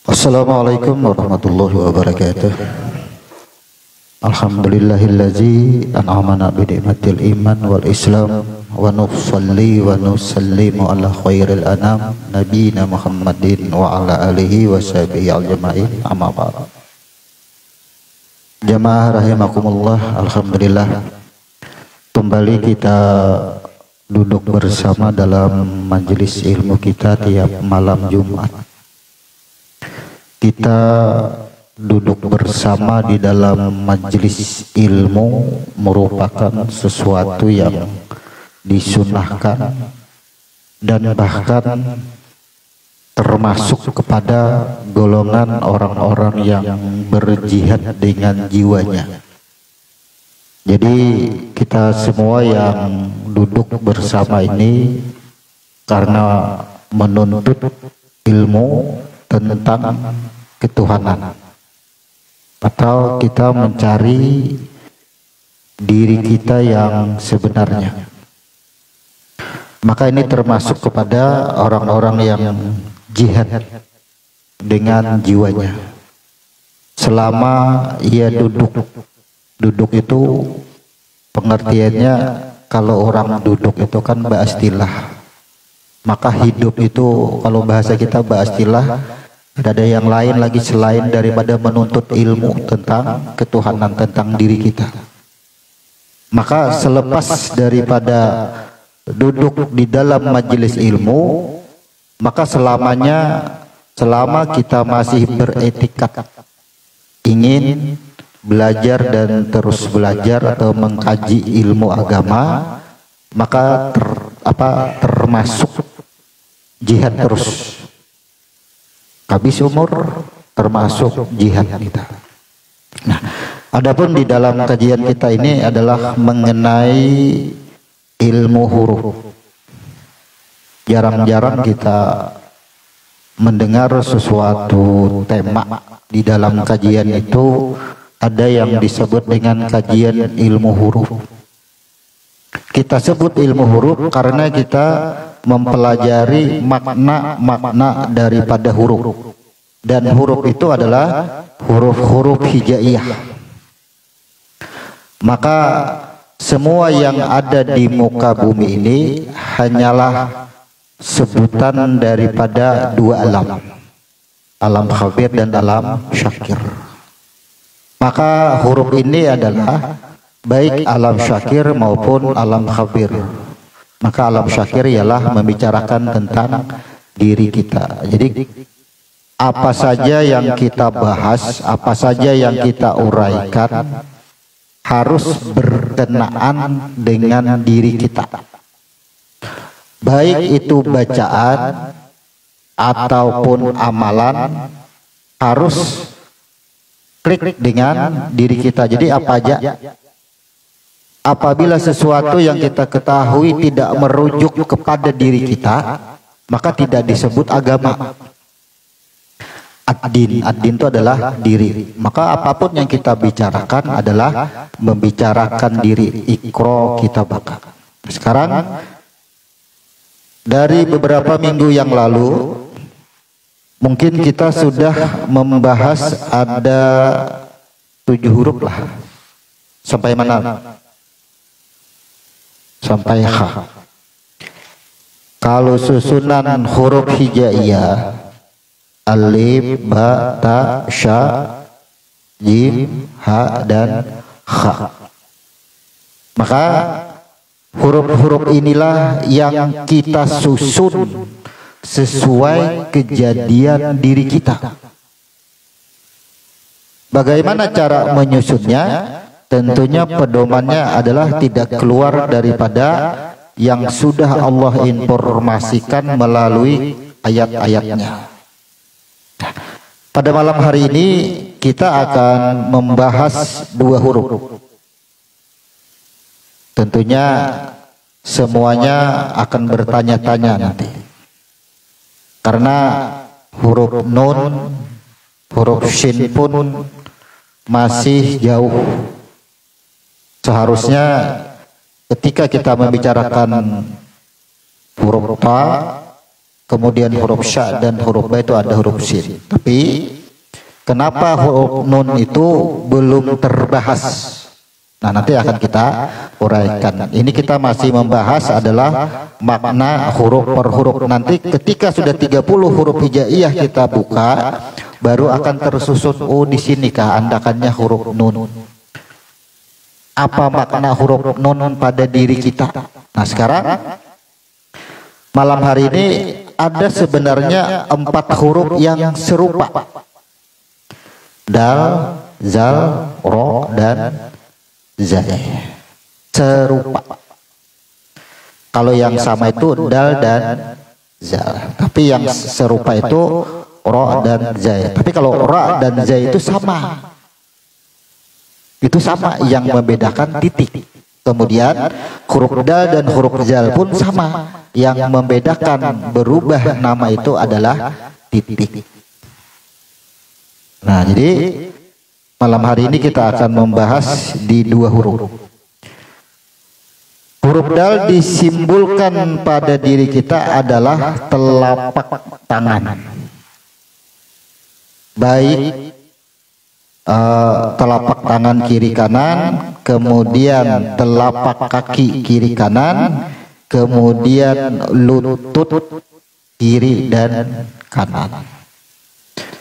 Assalamualaikum warahmatullahi wabarakatuh. Alhamdulillahillazi an'amana bi ni'matil iman wal islam wa nusalli wa nusallimu ala khairil anam nabiyina Muhammadin wa ala alihi wa sahbihi al-jama'in amma ba'd. Jamaah rahimakumullah, alhamdulillah kembali kita duduk bersama dalam majelis ilmu kita tiap malam Jumat. Kita duduk bersama di dalam majelis ilmu merupakan sesuatu yang disunahkan dan bahkan termasuk kepada golongan orang-orang yang berjihad dengan jiwanya. Jadi kita semua yang duduk bersama ini karena menuntut ilmu tentang ketuhanan, atau kita mencari diri kita yang sebenarnya. Maka ini termasuk kepada orang-orang yang jihad dengan jiwanya. Selama ia duduk itu pengertiannya, kalau orang duduk itu kan baistilah. Maka hidup itu kalau bahasa kita baistilah, tidak ada yang lain lagi selain daripada menuntut ilmu tentang ketuhanan, tentang diri kita. Maka selepas daripada duduk di dalam majelis ilmu, maka selama kita masih beretikat ingin belajar dan terus belajar atau mengkaji ilmu agama, maka termasuk jihad terus. Habis umur termasuk jihad kita. Nah, adapun di dalam kajian kita ini adalah mengenai ilmu huruf. Jarang-jarang kita mendengar sesuatu tema di dalam kajian itu ada yang disebut dengan kajian ilmu huruf. Kita sebut ilmu huruf karena kita mempelajari makna-makna daripada huruf, dan huruf itu adalah huruf-huruf hijaiyah. Maka semua yang ada di muka bumi ini hanyalah sebutan daripada dua alam, alam khabir dan alam syakir. Maka huruf ini adalah baik alam syakir maupun alam khabir. Maka alam syakir ialah membicarakan tentang diri kita. Jadi apa saja yang kita bahas, apa saja yang kita uraikan harus berkenaan dengan diri kita. Baik itu bacaan ataupun amalan harus klik dengan diri kita. Jadi apa aja, apabila sesuatu yang kita ketahui tidak merujuk kepada diri kita, maka tidak disebut agama. Ad-din itu adalah diri. Maka apapun yang kita bicarakan adalah membicarakan diri. Iqra kitabaka. Sekarang dari beberapa minggu yang lalu mungkin kita sudah membahas ada 7 huruf lah. Sampai mana? Sampai H. Kalau susunan huruf hijaiyah, alif, ba, ta, sya, jim, ha, dan kha. Maka huruf-huruf inilah yang kita susun sesuai kejadian diri kita. Bagaimana cara menyusunnya? Tentunya pedomannya adalah tidak keluar daripada yang sudah Allah informasikan melalui ayat-ayatnya. Pada malam hari ini kita akan membahas 2 huruf. Tentunya semuanya akan bertanya-tanya nanti. Karena huruf nun, huruf shin pun masih jauh. Seharusnya ketika kita membicarakan huruf ta, kemudian huruf sya dan huruf ba itu ada huruf sin. Tapi kenapa huruf nun itu belum terbahas? Nah, nanti akan kita uraikan. Ini kita masih membahas adalah makna huruf per huruf. Nanti ketika sudah 30 huruf hijaiyah kita buka, baru akan tersusun, oh di sinikah andakannya huruf nun. Apa makna huruf nun pada diri kita? Nah, sekarang malam hari ini ada sebenarnya 4 huruf yang serupa. Dal, zal, ro, dan zai. Serupa. Kalau yang sama itu dal dan zal. Tapi yang serupa itu ro dan zai. Tapi kalau ra dan zai itu sama. Itu sama, yang membedakan titik. Kemudian huruf dal dan huruf zal pun sama. Yang membedakan berubah nama itu adalah titik. Nah, jadi malam hari ini kita akan membahas di 2 huruf. Huruf dal disimbolkan pada diri kita adalah telapak tangan. Baik telapak tangan kiri kanan, kemudian telapak kaki kiri kanan, kemudian lutut kiri dan kanan.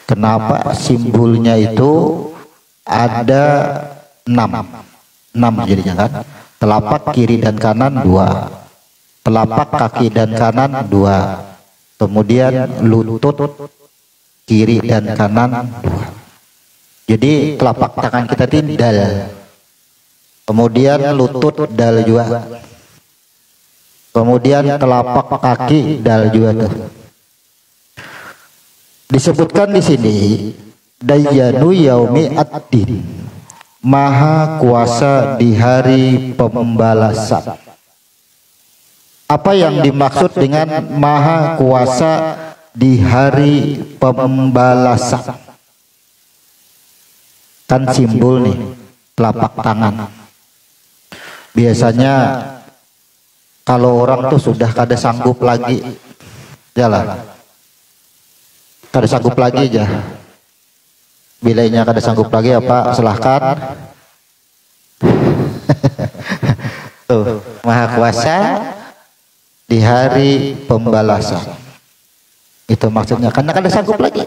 Kenapa simbolnya itu ada 6 jadinya kan? Telapak kiri dan kanan 2, telapak kaki dan kanan 2, kemudian lutut kiri dan kanan 2. Jadi telapak tangan kita itu dal, kemudian lutut dal juga, kemudian telapak kaki dal juga tuh. Disebutkan di sini Dayyanu yaumi ad-din, maha kuasa di hari pembalasan. Apa yang dimaksud dengan maha kuasa di hari pembalasan? Kan simbol nih, telapak tangan. Biasanya kalau orang tuh sudah kada sanggup lagi, jalan, kada sanggup lagi aja. Bilainya kada sanggup lagi apa, silahkan. Tuh, maha kuasa di hari pembalasan. Itu maksudnya, karena kada sanggup lagi.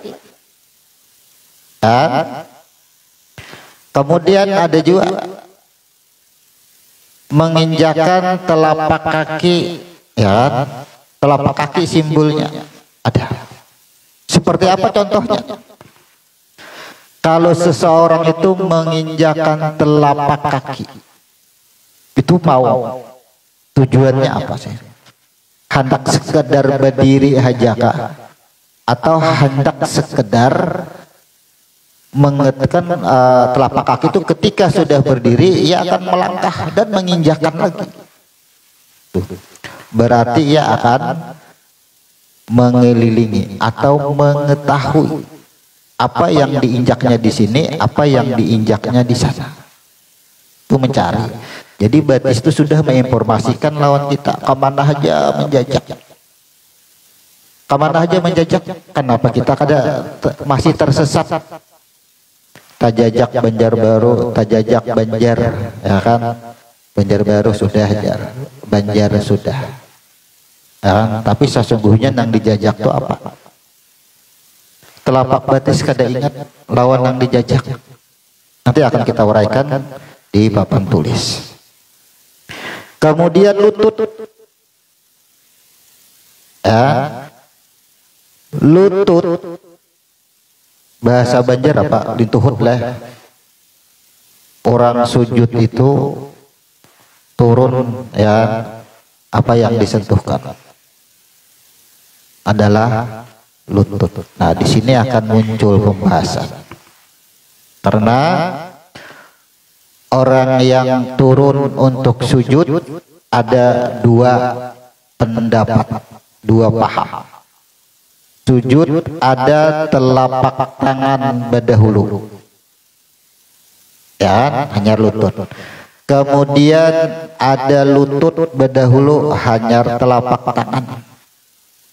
Dan kemudian ada juga menginjakan telapak kaki, ya, telapak kaki simbolnya ada. Seperti apa contohnya? Kalau seseorang itu menginjakan telapak kaki, itu mau tujuannya apa sih? Hendak sekedar berdiri hajaka, atau hendak sekedar mengetekan telapak kaki itu ketika sudah berdiri ia akan melangkah dan menginjakkan lagi. Berarti ia akan mengelilingi atau mengetahui apa yang diinjaknya di sini, apa yang diinjaknya di sana. Itu mencari. Jadi batis itu sudah menginformasikan lawan kita kemana aja menjajak. Kemana aja menjajak. Kenapa kita masih tersesat? Tajajak Banjarbaru, tajajak Banjar, ya kan? Banjarbaru sudah, Banjar sudah. Ya kan? Tapi sesungguhnya yang dijajak itu apa? Telapak batis kada ingat lawan yang dijajak. Nanti akan kita uraikan di papan tulis. Kemudian lutut, ya, lutut bahasa Banjar apa? Lintuhut lah. Orang sujud itu turun, ya, apa yang disentuhkan adalah lutut. Nah, di sini akan muncul pembahasan. Karena orang yang turun untuk sujud ada 2 pendapat, 2 paham. Sujud ada telapak tangan berdahulu, ya, hanya lutut. Kemudian ada lutut berdahulu, hanya telapak tangan.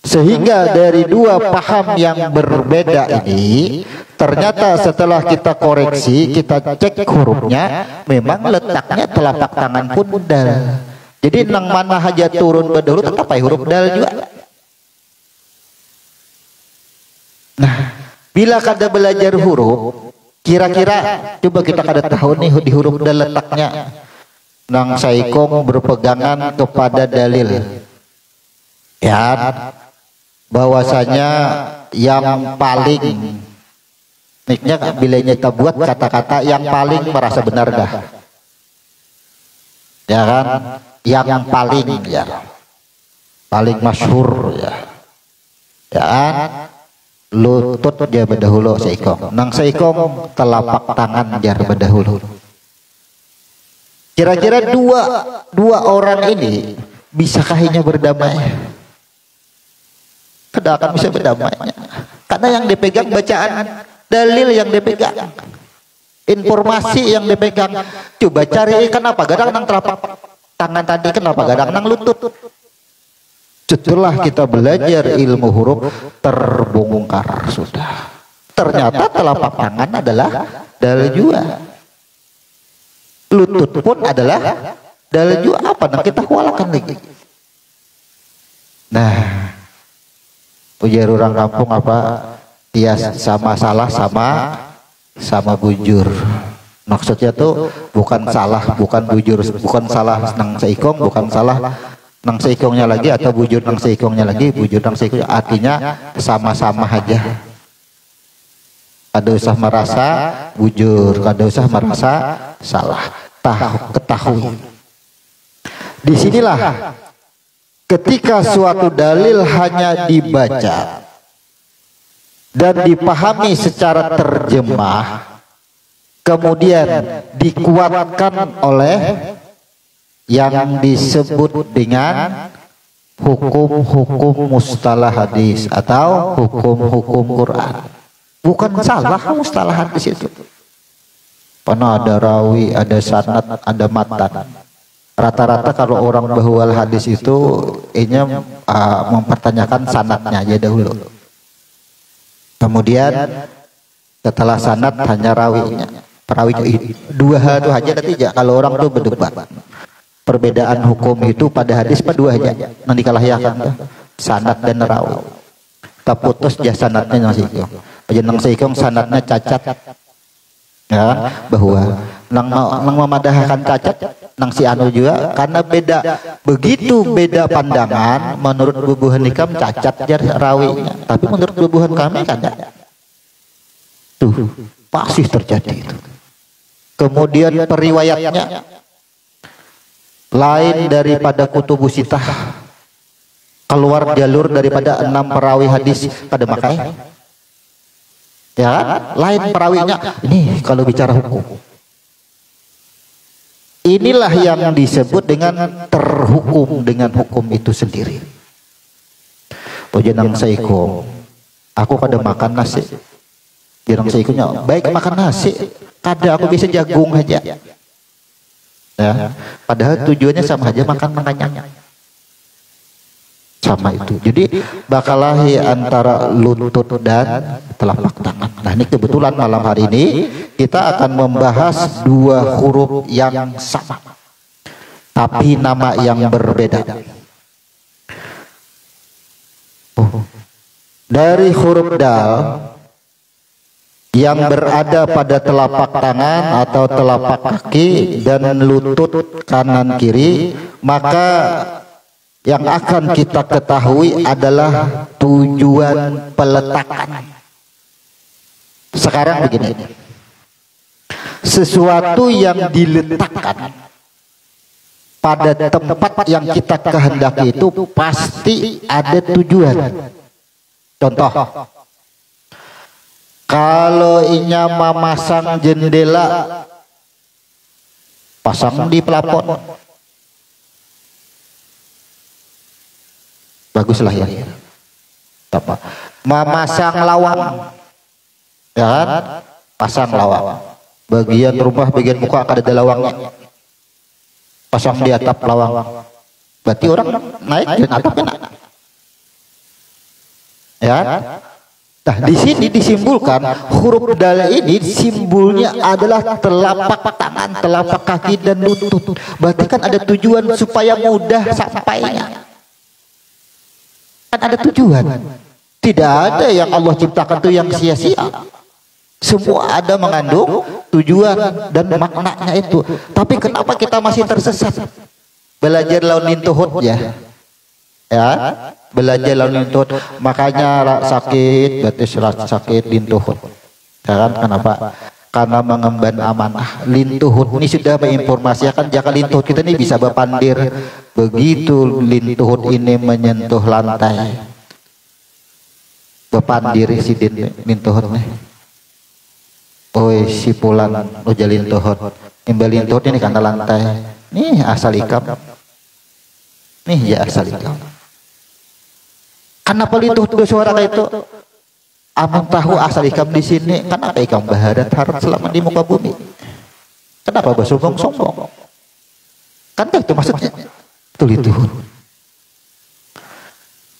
Sehingga dari dua paham yang berbeda ini, ternyata setelah kita koreksi, kita cek hurufnya, memang letaknya telapak tangan pun dal. Jadi nang mana haja turun berdahulu tetap huruf dal juga. Nah, bila kada belajar huruf, kira-kira coba kita kada tahu nih di huruf dal letaknya. Nang saikong berpegangan kepada dalil. Ya, bahwasanya yang paling niknya bila kita buat kata-kata yang paling merasa benar dah, ya kan, yang paling ya paling masyhur ya kan, lutut dia berdahulu seikong, nang seikong telapak tangan jar berdahulu. Kira-kira dua orang ini bisakah hanya berdamai? Kada akan bisa berdamai, karena yang dipegang bacaan dalil, yang dipegang informasi, yang dipegang. Coba cari kenapa gadang nang telapak tangan tadi, kenapa gadang nang lutut. Setelah kita belajar ilmu huruf terbongkar sudah, ternyata telapak tangan adalah dalil juga, lutut pun adalah dalil juga. Apa nang kita kualakan lagi. Nah, ujar orang kampung apa, dia sama salah sama bujur. Maksudnya tuh bukan salah, bukan bujur, bukan salah nang seikong, bukan salah nang seikongnya lagi, atau bujur nang seikongnya lagi, bujur nang seikongnya, artinya sama-sama aja. Kada usah merasa bujur, kada usah merasa salah. Ketahui. Disinilah ketika suatu dalil hanya dibaca dan dipahami secara terjemah, kemudian dikuatkan oleh yang disebut dengan hukum-hukum mustalah hadis atau hukum-hukum Quran. Bukan salah mustalah hadis itu. Karena ada rawi, ada sanad, ada matan. Rata-rata kalau orang bahwal hadis itu mempertanyakan sanadnya aja dahulu. Kemudian setelah sanad hanya rawinya. Perawinya dua hal itu aja nanti ya. Kalau orang tuh berdebat perbedaan hukum itu pada hadis pada dua aja. Nanti kalahyakan tuh sanad dan rawi. Tak putus jah sanadnya nang sikong. Aja nang sikong sanadnya cacat. Ya, bahwa nang memadahkan cacat nang si anu juga, karena begitu beda pandangan. Menurut bubuhan nikam cacat jar rawinya, tapi menurut bubuhan kami kan tuh pasti terjadi itu. Kemudian periwayatnya lain daripada kutubus sitah, keluar jalur daripada 6 perawi hadis kada makai. Ya kan? Lain perawinya. Ini kalau bicara hukum, inilah yang disebut dengan terhukum dengan hukum itu sendiri. Pojenang saiko, aku kada makan nasi. Jenang saikonya baik makan nasi, kada aku bisa jagung aja. Ya, padahal tujuannya sama aja, makannya sama itu. Jadi bakalahi antara lutut dan telapak tangan. Nah, ini kebetulan malam hari ini kita akan membahas dua huruf yang sama tapi nama yang berbeda. Dari huruf dal yang berada pada telapak tangan atau telapak kaki dan lutut kanan kiri, maka yang akan kita ketahui adalah tujuan peletakan. Sekarang begini, sesuatu yang diletakkan pada tempat yang kita kehendaki itu pasti ada tujuan. Contoh, kalau inya memasang jendela, pasang di pelapon. Baguslah ya. Apa? Memasang lawang, ya kan? Pasang lawang. Bagian rumah, bagian muka ada lawangnya. Pasang di atap lawang. Berarti orang naik dan atapnya. Ya. Nah, di sini disimbolkan huruf dal ini simbolnya adalah telapak tangan, telapak kaki dan lutut. Berarti kan ada tujuan supaya mudah sampainya. Kan ada tujuan. Tidak ada yang Allah ciptakan itu yang sia-sia. Semua ada mengandung tujuan dan maknanya itu. Tapi kenapa kita masih tersesat? Belajar laun lintuhut ya. Ya, belajar laun lintuhut. Makanya sakit, berarti sakit lintuhut. Kan kenapa? Karena mengemban amanah. Lintuhut ini sudah menginformasikan jika lintuhut kita ini bisa berpandir. Begitu lintuhut ini menyentuh lantai, berpandir si lintuhut nih. Oi si pulan uja lintuhut. Imbal lintuhut ini karena lantai. Nih asal ikam. Nih ya asal ikam. Kenapa lintuhut bersuara kayak itu? Amun tahu asal ikam di sini, kenapa ikam baharat harap selama di muka bumi? Kenapa bersombong-sombong? Kan itu maksudnya. Betul itu.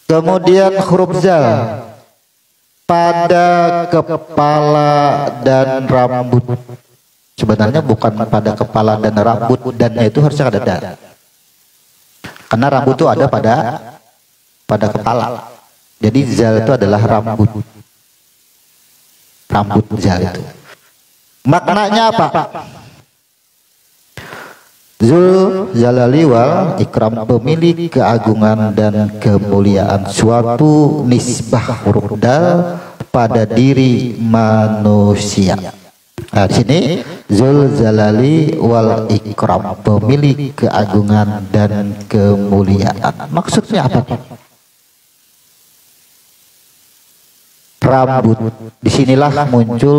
Kemudian huruf zal pada kepala dan rambut. Sebenarnya bukan pada kepala dan rambut, dan itu harusnya ada dan. Karena rambut itu ada pada kepala. Jadi zal itu adalah rambut. Rambut zal itu. Maknanya apa? Zul Jalali wal Ikram, pemilik keagungan dan kemuliaan. Suatu nisbah huruf dal pada diri manusia. Nah, di sini Zul Jalali wal Ikram, pemilik keagungan dan kemuliaan. Maksudnya apa? Rambut. Disinilah muncul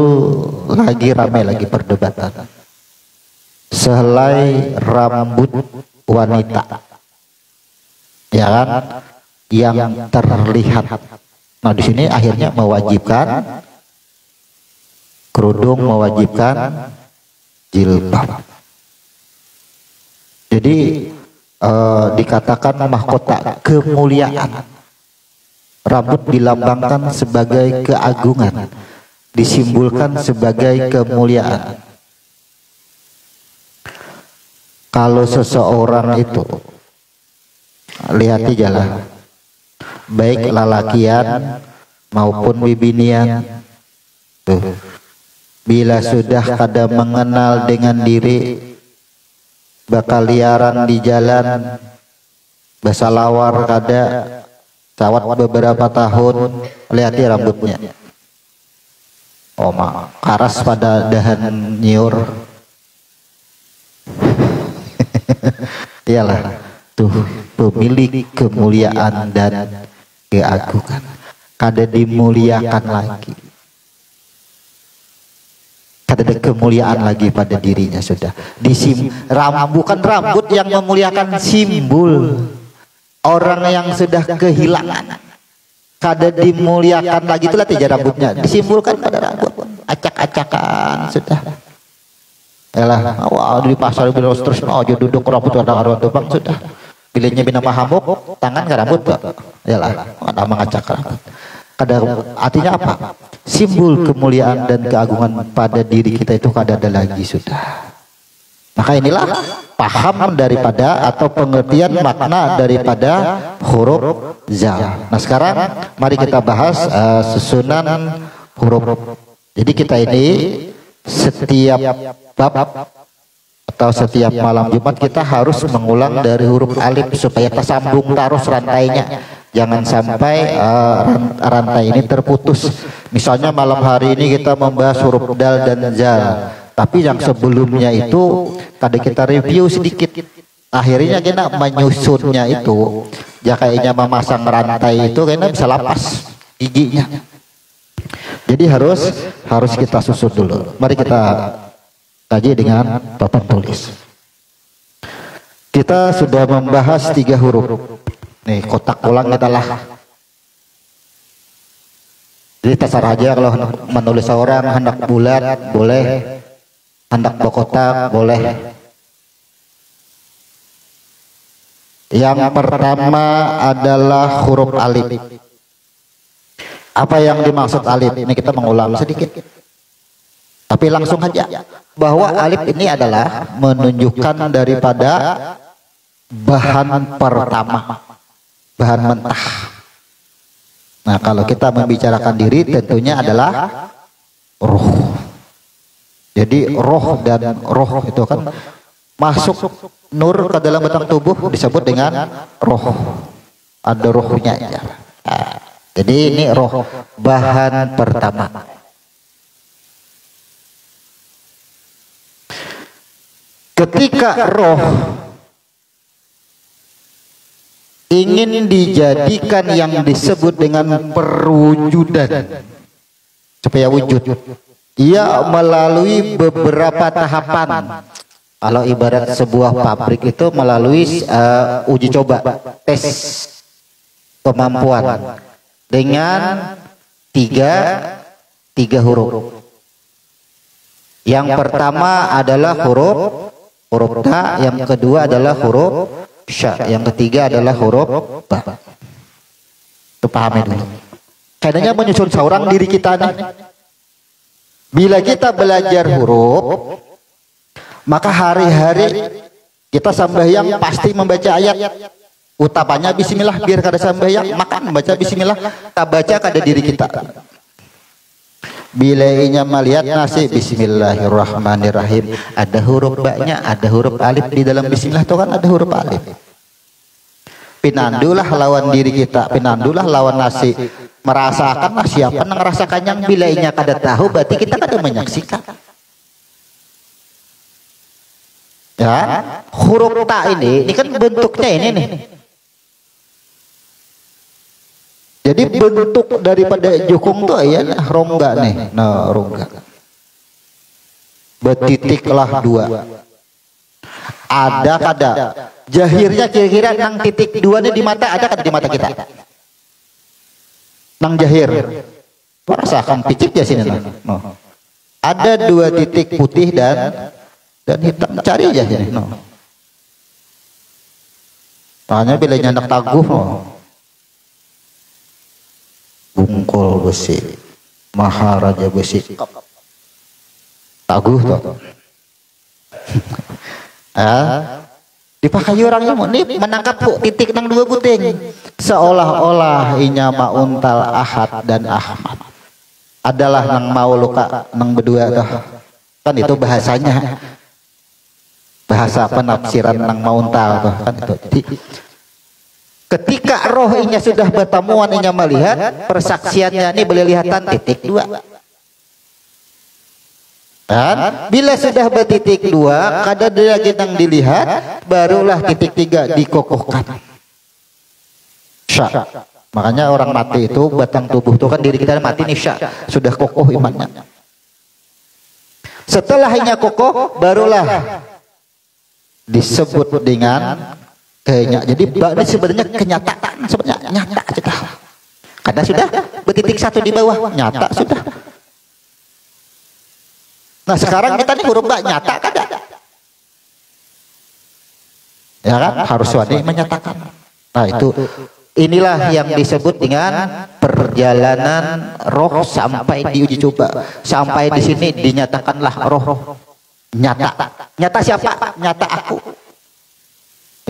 lagi ramai lagi perdebatan. Sehelai rambut wanita, ya kan, yang terlihat. Nah, di sini akhirnya mewajibkan kerudung, mewajibkan jilbab. Jadi dikatakan mahkota kemuliaan. Rambut dilambangkan sebagai keagungan, disimbolkan sebagai kemuliaan. Kalau seseorang itu, lihat aja lah, baik lalakian maupun bibinian, tuh, bila sudah kada mengenal dengan diri, bakal liaran di jalan, basalawar kada, cawat beberapa tahun, lihat ya rambutnya, karas pada dahan nyiur. Iyalah tuh pemilik kemuliaan dan keagungan, kada dimuliakan lagi, kada ada kemuliaan lagi pada dirinya sudah. Bukan rambut yang memuliakan, simbol orang yang sudah kehilangan, kada dimuliakan lagi. Itulah tiga rambutnya disimbolkan pada rambut, acak-acakan sudah. Yalah, awal di pasar terus mau duduk rambut warna bang sudah. Pilihnya bina mahamuk, tangan ke rambut pak. Yalah, ada mengacak rambut. Artinya apa? Simbol kemuliaan dan keagungan pada diri kita itu kada ada lagi sudah. Maka inilah paham daripada atau pengertian makna daripada huruf zal. Nah sekarang mari kita bahas susunan huruf. Jadi kita ini setiap bab atau setiap malam Jumat kita harus mengulang dari huruf alif supaya tersambung terus rantainya. Jangan sampai rantai ini terputus. Misalnya malam hari ini kita membahas huruf dal dan zal, tapi yang sebelumnya itu tadi kita review sedikit. Akhirnya kita menyusunnya itu, ya kayaknya memasang rantai itu kayaknya bisa lapas giginya. Jadi harus kita susun dulu. Mari kita kaji dengan papan tulis. Kita sudah membahas 3 huruf. Nih kotak ulang kita lah. Jadi terserah aja kalau menulis seorang hendak bulat boleh, hendak berkotak boleh. Yang pertama adalah huruf alif. Apa yang dimaksud alif? Ini kita mengulang sedikit. Tapi langsung aja bahwa alif ini adalah menunjukkan daripada bahan pertama, bahan mentah. Nah, kalau kita membicarakan diri tentunya adalah roh. Jadi roh dan roh itu kan masuk nur ke dalam batang tubuh disebut dengan roh. Ada rohnya ya. Nah, jadi ini roh, bahan pertama. Ketika roh ingin dijadikan yang disebut dengan perwujudan supaya wujud, ia melalui beberapa tahapan. Kalau ibarat sebuah pabrik itu melalui uji coba, tes kemampuan dengan tiga huruf. Yang pertama adalah huruf ta, yang kedua adalah huruf sya, yang ketiga adalah huruf ba. Itu pahami dulu. Kayaknya menyusun seorang diri kita nih. Bila kita belajar huruf, maka hari-hari kita sambayang pasti membaca ayat. Utamanya bismillah, biar kada sambayang maka membaca bismillah, kita baca kada diri kita. Bila inya melihat nasi bismillahirrahmanirrahim, ada huruf ba-nya, ada huruf alif di dalam bismillah itu kan ada huruf alif. Pinandulah lawan diri kita, pinandulah lawan nasi. Merasakanlah siapa yang ngerasakannya. Bila inya kada tahu berarti kita kada menyaksikan. Ya, huruf ta ini kan bentuknya ini nih. Jadi bentuk daripada jukung tuh ya rongga nih. Nah, rongga. Betitiklah dua. Ada kada. Jahirnya kira-kira nang titik dua nih di mata, ada kada di mata kita? Nang jahir. Rasakan picit ya sini nah. Ada dua titik putih dan hitam. Cari aja sini. No. Tanya bila nyandak taguh. No. Bungkul besi, maharaja besi, taguh tuh. Dipakai orang ini menangkap titik nang dua buting, seolah-olah inya mauntal Ahad dan Ahmad adalah nang mau luka nang berdua tuh. Kan itu bahasanya, bahasa penafsiran nang mauntal tuh kan itu. Jadi, ketika roh inya sudah bertemuan, inya melihat persaksiannya ini boleh lihatan titik dua. Dan bila sudah bertitik dua, kada ada lagi yang dilihat, barulah titik tiga dikokohkan. Sya. Makanya orang mati itu batang tubuh itu kan diri kita mati nih sya, sudah kokoh imannya. Setelah inya kokoh, barulah disebut dengan kayaknya. Jadi ini sebenarnya kenyataan, sebenarnya nyata sudah. Karena sudah bertitik satu di bawah, nyata sudah. Nah sekarang kita nih huruf ba nyata kada. Ya kan harus wani menyatakan. Nah itu inilah yang disebut dengan perjalanan roh sampai diuji coba. Sampai di sini dinyatakanlah roh nyata. Nyata siapa? Nyata aku.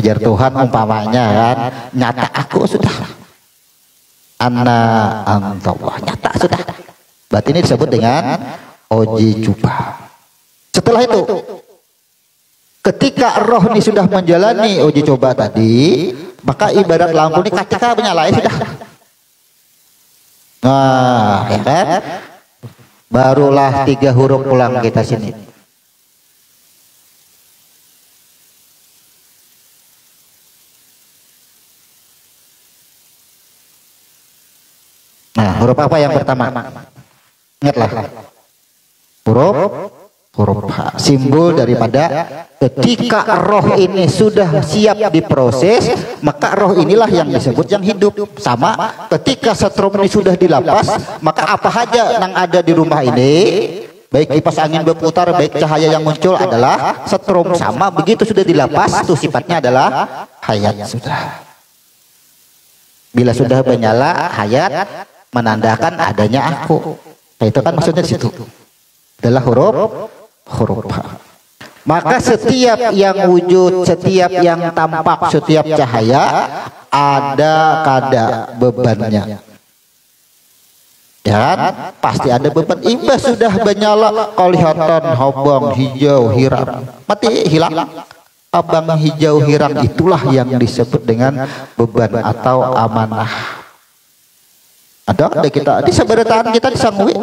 Ujar Tuhan umpamanya kan, nyata aku sudah. Anna antallah, nyata sudah. Berarti ini disebut dengan uji coba. Setelah itu, ketika roh ini sudah menjalani uji coba tadi, maka ibarat lampu ini ketika menyala sudah. Nah, ya kan? Barulah tiga huruf pulang kita sini. Nah, huruf apa yang pertama? Ingatlah. Huruf H. Simbol daripada ketika roh ini sudah siap diproses, maka roh inilah yang disebut yang hidup. Sama ketika setrum ini sudah dilapas, maka apa saja yang ada di rumah ini, baik kipas angin berputar, baik cahaya yang muncul adalah setrum. Sama begitu sudah dilapas, itu sifatnya adalah hayat sudah. Bila sudah menyala hayat, menandakan adanya aku. Nah, itu kan maksudnya di situ adalah huruf H. Maka setiap yang wujud, setiap yang tampak, setiap cahaya ada kadar bebannya. Ya kan? Pasti ada beban. Imbas sudah menyala kelihatan abang hijau hiram, mati hilang. Abang hijau hiram itulah yang disebut dengan beban atau amanah. Ada kita di seberataan kita disangui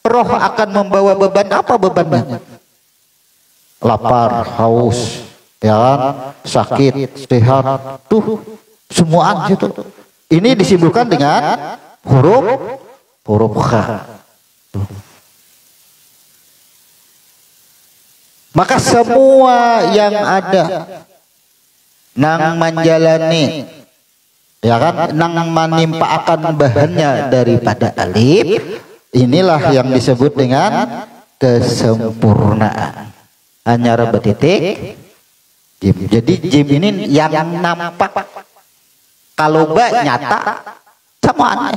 roh akan membawa beban. Apa bebannya? Lapar, haus, ya kan? Sakit, sehat, tuh semuaan itu. Ini disibukkan dengan huruf H. Maka semua yang ada nang menjalani, ya kan, nang menimpakan bahannya daripada alif, inilah yang disebut dengan kesempurnaan. Hanya betitik jim. Jadi jim ini yang nampak. Kalau ba nyata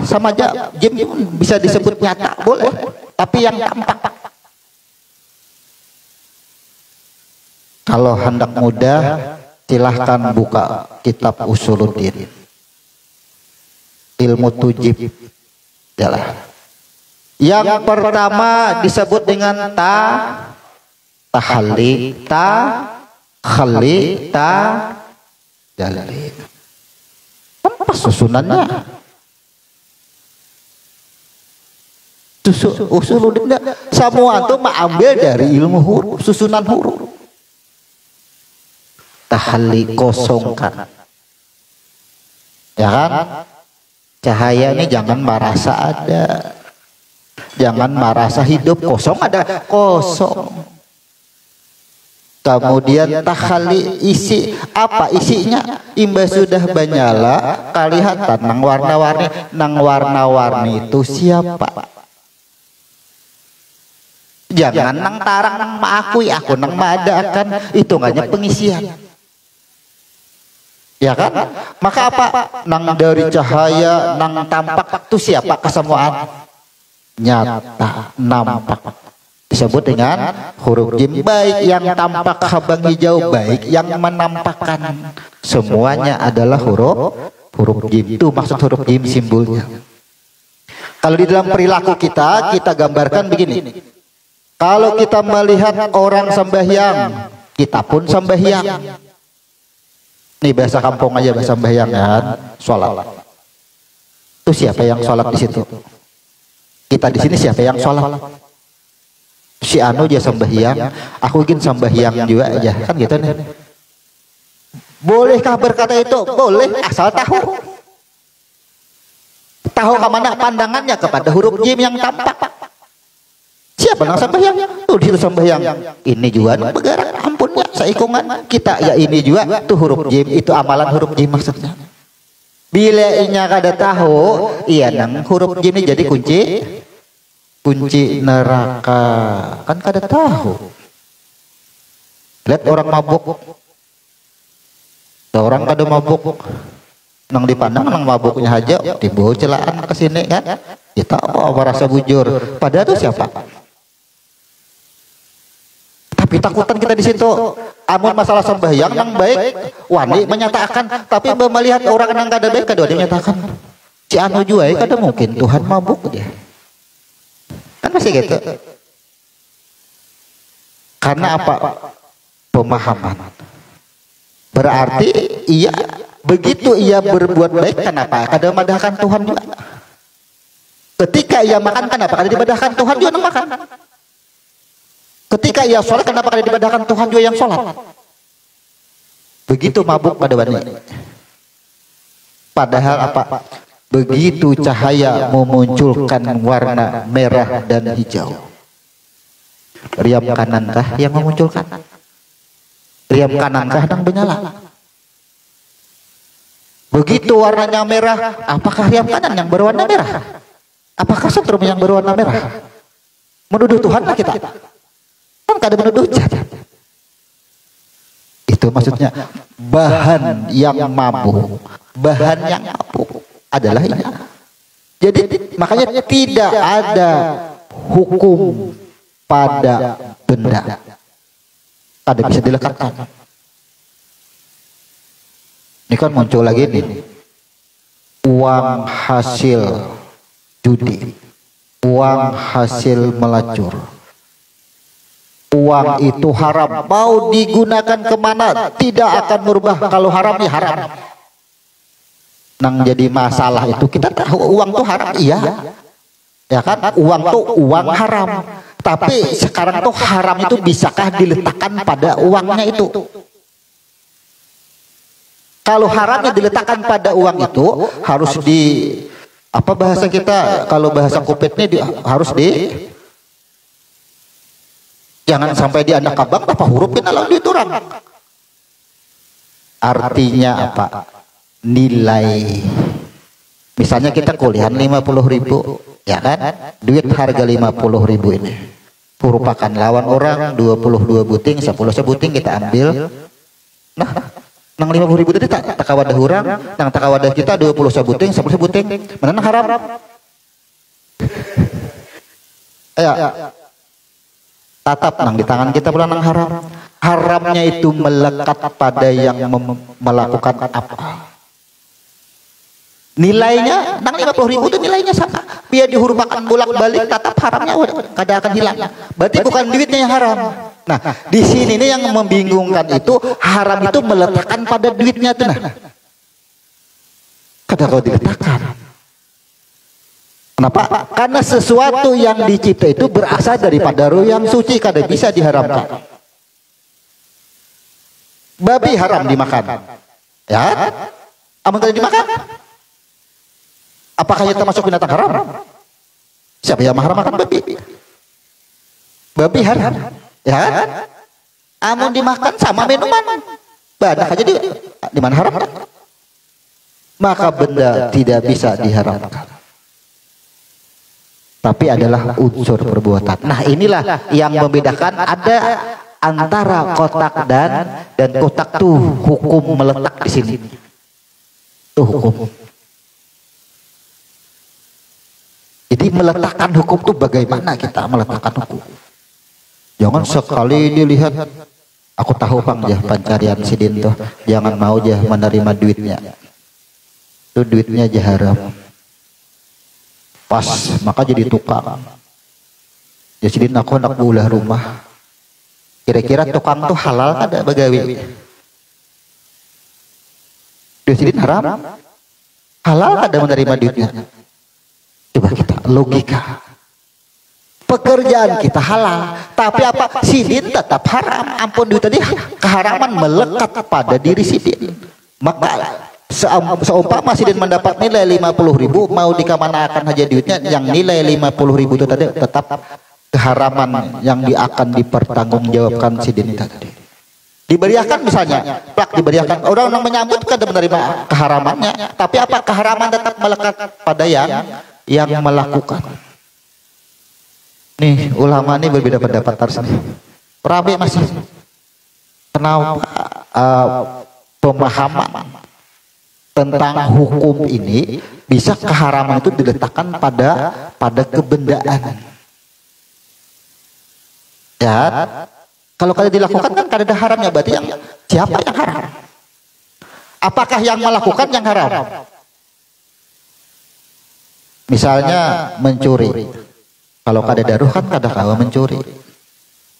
sama aja, jim bisa disebut nyata boleh, tapi yang tampak. Kalau hendak mudah, silahkan buka kitab Usuluddin, ilmu tujib. Jalan. Yang pertama disebut dengan tahalli, khalli, jalli. Apa susunannya? Usuluddin semua itu mengambil dari ilmu huruf, susunan huruf. Tahalli kosongkan, ya kan? Cahaya ini jangan merasa ada, jangan merasa hidup, kosong ada, kosong. Kemudian tahalli isi, apa isinya? Imbas sudah banyala kelihatan nang warna-warni, nang warna-warni itu siapa? Jangan nang tarang nang maakui aku nang maadakan, hitungannya pengisian. Ya kan? Maka apa? Nang dari cahaya, nang tampak itu siapa? Kesemuaan nyata, nampak. Disebut dengan huruf jim. Baik yang tampak habang hijau, baik yang menampakkan, semuanya adalah huruf jim. Itu maksud huruf jim, simbolnya. Kalau di dalam perilaku kita gambarkan begini. Kalau kita melihat orang sembahyang, kita pun sembahyang. Nih bahasa kampung aja, bahasa sembahyang kan, sholat. Itu siapa yang sholat di situ? Kita di sini siapa yang sholat? Si anu aja sembahyang, aku ingin sembahyang juga aja, kan gitu nih. Bolehkah berkata itu? Boleh, asal tahu. Tahu kemana pandangannya, kepada huruf jim yang tampak. Siapa yang sembahyang? Tuh di sembahyang. Ini juga bergerak, ampunnya seikungan kita ya ini juga tuh huruf jim, itu amalan huruf jim maksudnya. Bila inya kada tahu, iya nang huruf jim ini jadi kunci neraka. Kan kada tahu. Lihat orang mabuk. Orang kada mabuk. Nang dipandang nang mabuknya aja timbul celaan ke sini kan. Kita apa rasa bujur. Padahal itu siapa? Tapi takutan kita di situ. Amun masalah sembahyang nang baik, wani menyatakan, tapi melihat orang nang kada baik, kada dia menyatakan. Si anu juga kada mungkin Tuhan mabuk dia. Kan masih gitu. Karena apa? Pemahaman. Berarti iya begitu ia berbuat baik, kenapa kada madahkan Tuhan juga? Ketika ia makan, kenapa kada dibadahkan Tuhan juga nang makan? Ketika ia sholat, kenapa kada dibadahkan Tuhan juga yang sholat? Begitu mabuk pada wani. Padahal apa? Begitu cahaya memunculkan warna merah dan hijau. Riam kanankah yang memunculkan? Riam kanankah yang menyala? Begitu warnanya merah, apakah riam kanan yang berwarna merah? Apakah setrum yang berwarna merah? Menuduh Tuhan lah kita. Kan kada menuduh jahat. Itu maksudnya bahan yang mabuk, bahan yang mabuk adalah ini. Jadi makanya tidak ada hukum pada benda. Ada bisa dilekatkan. Ini kan muncul lagi nih. Uang hasil judi, uang hasil melacur. Uang itu haram, mau digunakan kemana tidak akan merubah. Kalau haram ya haram. Nang jadi masalah itu kita tahu uang tuh haram, iya, ya kan? Uang tuh uang haram. Tapi sekarang tuh haram itu bisakah diletakkan pada uangnya itu? Kalau haramnya diletakkan pada uang itu harus di apa bahasa kita, kalau bahasa kupetnya harus di jangan sampai di anak kabak apa hurufin alam duit orang. Artinya apa? Nilai. Misalnya kita kuliah 50.000, ya kan? Duit harga 50.000 ini merupakan lawan orang 22 buting, 10 sebuting kita ambil. Nah, nang 50.000 tadi tak wadah orang, nang tak wadah kita 20 sebuting, 10 sebuting. Mana nang haram? Ayo. Tatap nang di tangan kita pula nang haram. Haramnya itu melekat pada yang melakukan apa? Nilainya nang 50.000 itu nilainya sama. Biar dihurufkan bolak-balik tetap haramnya kada akan hilang. Berarti bukan duitnya yang haram. Nah, di sini nih yang membingungkan itu haram itu meletakkan pada duitnya tuh nah. Kada kau diletakkan. Kenapa? Karena sesuatu yang dicipta itu berasal daripada roh yang suci, kada bisa diharamkan. Babi haram dimakan. Ya? Amun kada dimakan? Apakah itu termasuk binatang haram? Siapa yang haram makan babi? Babi haram. Ya kan? Amun dimakan sama minuman. Banyak aja di mana haram? Maka benda tidak bisa diharamkan. Tapi adalah unsur perbuatan. Nah, inilah yang membedakan ada antara kotak dan kotak tuh hukum meletak di sini. Tuh hukum. Jadi meletakkan hukum itu bagaimana kita meletakkan hukum? Jangan sekali dilihat, aku tahu bang ya pencarian sidin tuh, jangan mau aja menerima duitnya. Itu duitnya aja haram. Pas, maka jadi tukang. Ya sidin aku hendak berulah rumah. Kira-kira tukang tuh halal ada bagawi? Duit sidin haram? Halal ada menerima duitnya? Coba kita logika. Pekerjaan kita halal, tapi apa? Sidin tetap haram. Ampun duit tadi keharaman melekat pada diri sidin. Maka seumpama sidin mendapat nilai 50.000, mau dikamanakan aja duitnya, yang nilai 50.000 itu tadi tetap keharaman yang akan dipertanggungjawabkan sidin tadi. Diberiakan misalnya, plak diberiakan, orang menyambut kan menerima keharamannya, tapi apa? Keharaman tetap melekat pada yang melakukan. Nih ulama ini berbeda pendapat harus nih. Rabi masih kenapa pemahaman tentang hukum ini bisa keharaman itu diletakkan pada kebendaan. Ya, kalau kalian dilakukan kan kada ada haramnya, berarti yang siapa yang haram? Apakah yang melakukan yang haram? Misalnya mencuri. Kalau kada daruh kan kada kawa mencuri.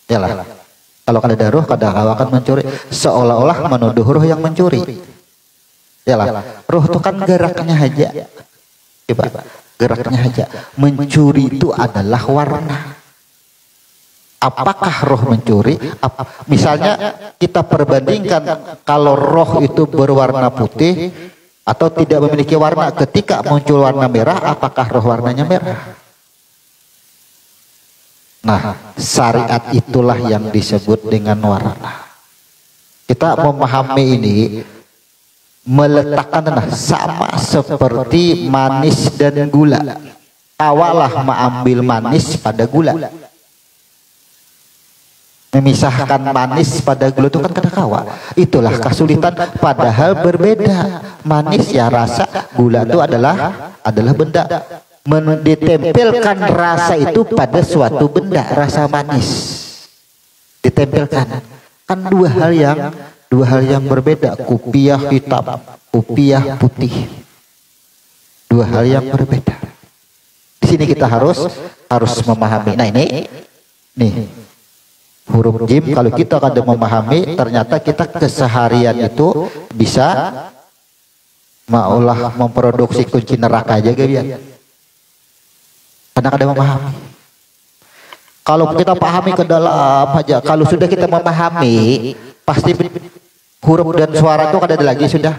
Yalah. Kalau kada daruh kada kawa kan mencuri. Seolah-olah menuduh roh yang mencuri. Yalah. Roh itu kan geraknya aja. Coba, geraknya aja. Mencuri itu adalah warna. Apakah roh mencuri? Misalnya kita perbandingkan kalau roh itu berwarna putih atau tidak memiliki warna, ketika muncul warna merah, apakah roh warnanya merah? Nah, syariat itulah yang disebut dengan warna. Kita memahami ini, meletakkan sama seperti manis dan gula. Awalah mengambil manis pada gula. Memisahkan manis pada gula itu kan kada kawa. Itulah kesulitan, padahal berbeda. Manis ya rasa, gula itu adalah benda. ditempelkan rasa itu pada suatu benda, rasa manis ditempelkan. Kan dua hal yang berbeda, kupiah hitam, kupiah putih, dua hal yang berbeda. Di sini kita harus memahami. Nah ini nih huruf jim, kalau kita kadang memahami, ternyata kita keseharian itu bisa maulah memproduksi kunci neraka aja ya. Karena kadang memahami. Kalau kita pahami ke dalam aja, kalau sudah kita memahami, pasti huruf dan suara itu ada lagi sudah.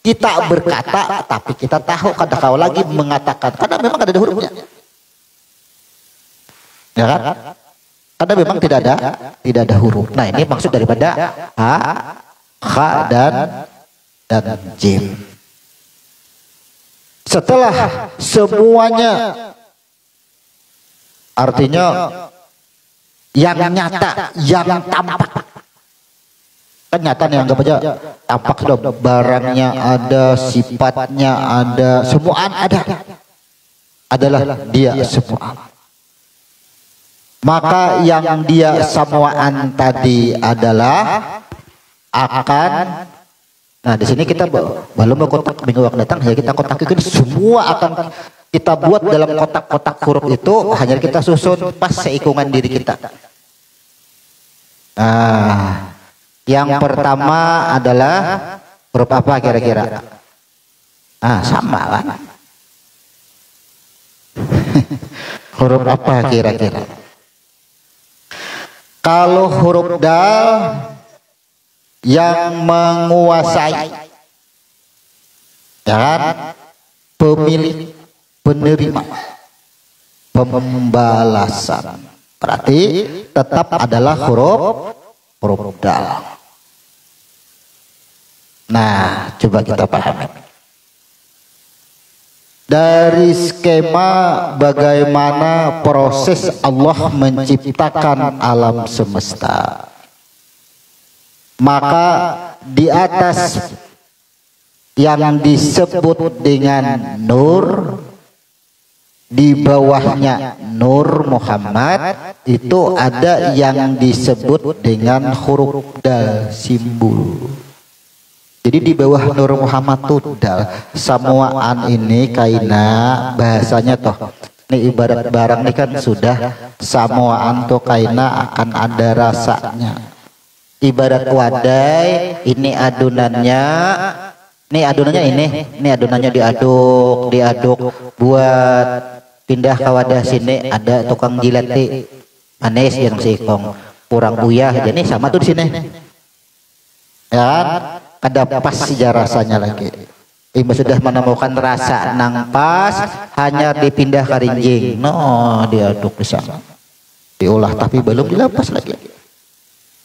Kita berkata, tapi kita tahu kata kau lagi mengatakan, karena memang ada hurufnya, ya kan? Karena memang tidak ada huruf. Nah ini maksud daripada ha, kha dan jim. Setelah semuanya, artinya yang nyata, yang tampak. Kan nyata nih, anggap aja tampak dong, barangnya ada, sifatnya ada, semua ada, adalah dia semua. Maka yang dia semuaan tadi adalah akan. Nah di sini kita belum kotak minggu yang datang, ya kita kotakin semua akan kita buat dalam kotak-kotak huruf itu, hanya kita susun pas seikungan diri kita. Nah, yang pertama adalah huruf apa kira-kira? Sama kan? Huruf apa kira-kira? Kalau huruf dal yang menguasai, ya kan? Pemilik, penerima, pembalasan, berarti tetap adalah huruf dal. Nah, coba kita pahami dari skema bagaimana proses Allah menciptakan alam semesta. Maka di atas yang disebut dengan nur, di bawahnya Nur Muhammad, itu ada yang disebut dengan huruf dal, simbol. Jadi di bawah Nur Muhammad itu dal. Samuaan ini kaina bahasanya toh. Ini ibarat barang ini kan sudah samuaan tuh kaina akan ada rasanya. Ibarat wadai, ini adonannya. Ini adonannya diaduk buat pindah ke wadah sini, ada tukang jilat di manis yang sikong kurang uyah, jadi sama tuh di sini. Ya kan? Ada pas saja rasanya lagi. Ibu sudah menemukan rasa nang pas, hanya dipindah ke rinjing. No, diaduk di sana. Diolah tapi belum dilepas lagi.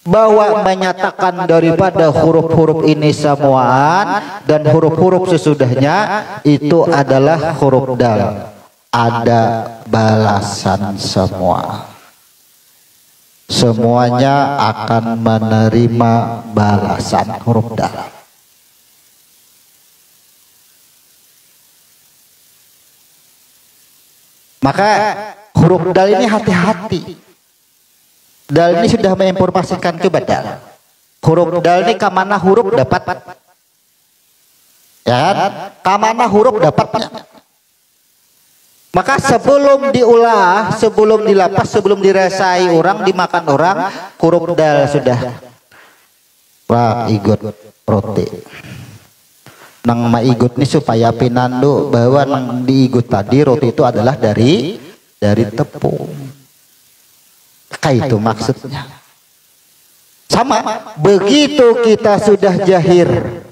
Bahwa menyatakan daripada huruf-huruf ini samuaan dan huruf-huruf sesudahnya itu adalah huruf dal. Ada balasan semua. Semuanya akan menerima balasan huruf dal. Maka huruf dal ini hati-hati. Dal ini sudah menginformasikan ke dal. Huruf dal ini kamana huruf dapat, ya kan? Kamana huruf dapatnya. Maka sebelum diolah, sebelum dilapas, sebelum dirasai orang, dimakan orang, huruf dal sudah igot roti. Nang maigot ini supaya pinando bahwa nang diigot tadi roti itu adalah dari tepung. Kayak itu maksudnya. Sama begitu kita sudah jahir,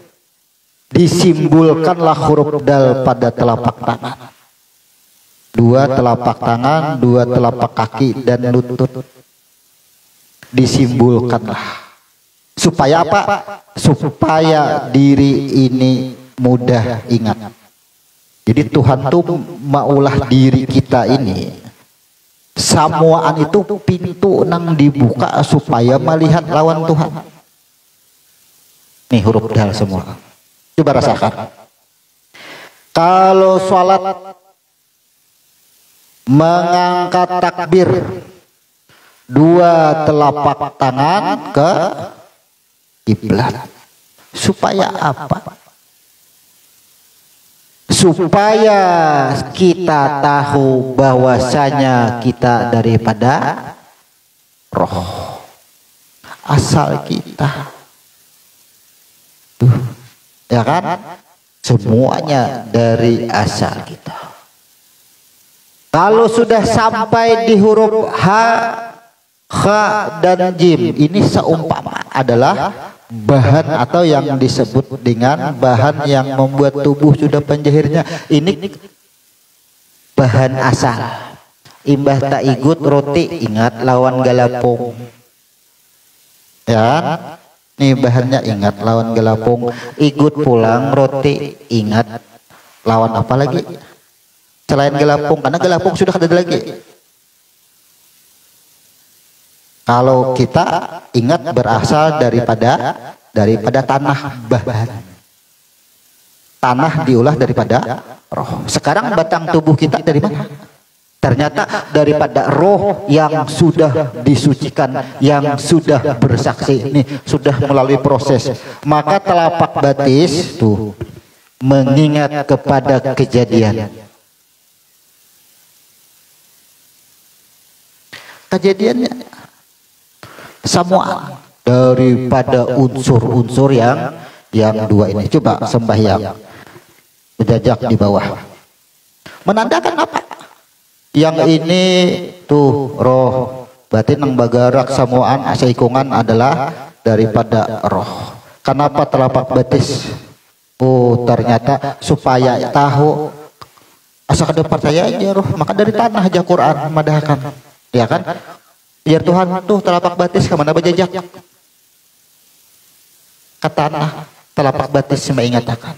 disimbolkanlah huruf dal pada telapak tangan. Dua telapak tangan, dua telapak kaki dan lutut. Disimbolkanlah. Supaya apa? Supaya diri ini mudah ingat. Jadi Tuhan tuh maulah diri kita ini. Samuaan itu pintu nang dibuka supaya melihat lawan Tuhan. Nih huruf dal semua. Coba rasakan. Kalau sholat mengangkat takbir, dua telapak tangan ke kiblat. Supaya apa? Supaya kita tahu bahwasanya kita daripada roh, asal kita tuh, ya kan? Semuanya dari asal kita. Kalau sudah sampai di huruf H, dan jim, ini seumpama adalah bahan atau yang disebut dengan bahan yang membuat tubuh sudah penjahirnya. Ini bahan asal. Imbah tak ikut roti, ingat lawan galapung. Ya, nih bahannya ingat lawan galapung. Ikut pulang roti, ingat lawan apa lagi? Selain galapung, karena galapung sudah ada lagi. Kalau kita ingat berasal daripada tanah, bahan. Tanah diolah daripada roh. Sekarang batang tubuh kita dari mana? Ternyata daripada roh yang sudah disucikan, yang sudah bersaksi, nih sudah melalui proses. Maka telapak batis tuh mengingat kepada kejadian. Kejadiannya semua daripada unsur-unsur yang dua ini. Coba sembahyang berjajak di bawah, menandakan apa? Yang ini tuh roh, batin nang bagarak samuan asaikungan adalah daripada roh. Kenapa telapak batis? Oh, ternyata supaya tahu asa kada percaya aja roh, maka dari tanah aja Quran madahkan, ya kan? Biar Tuhan tuh telapak batis kemana berjajak? Ke tanah, telapak batis mengatakan.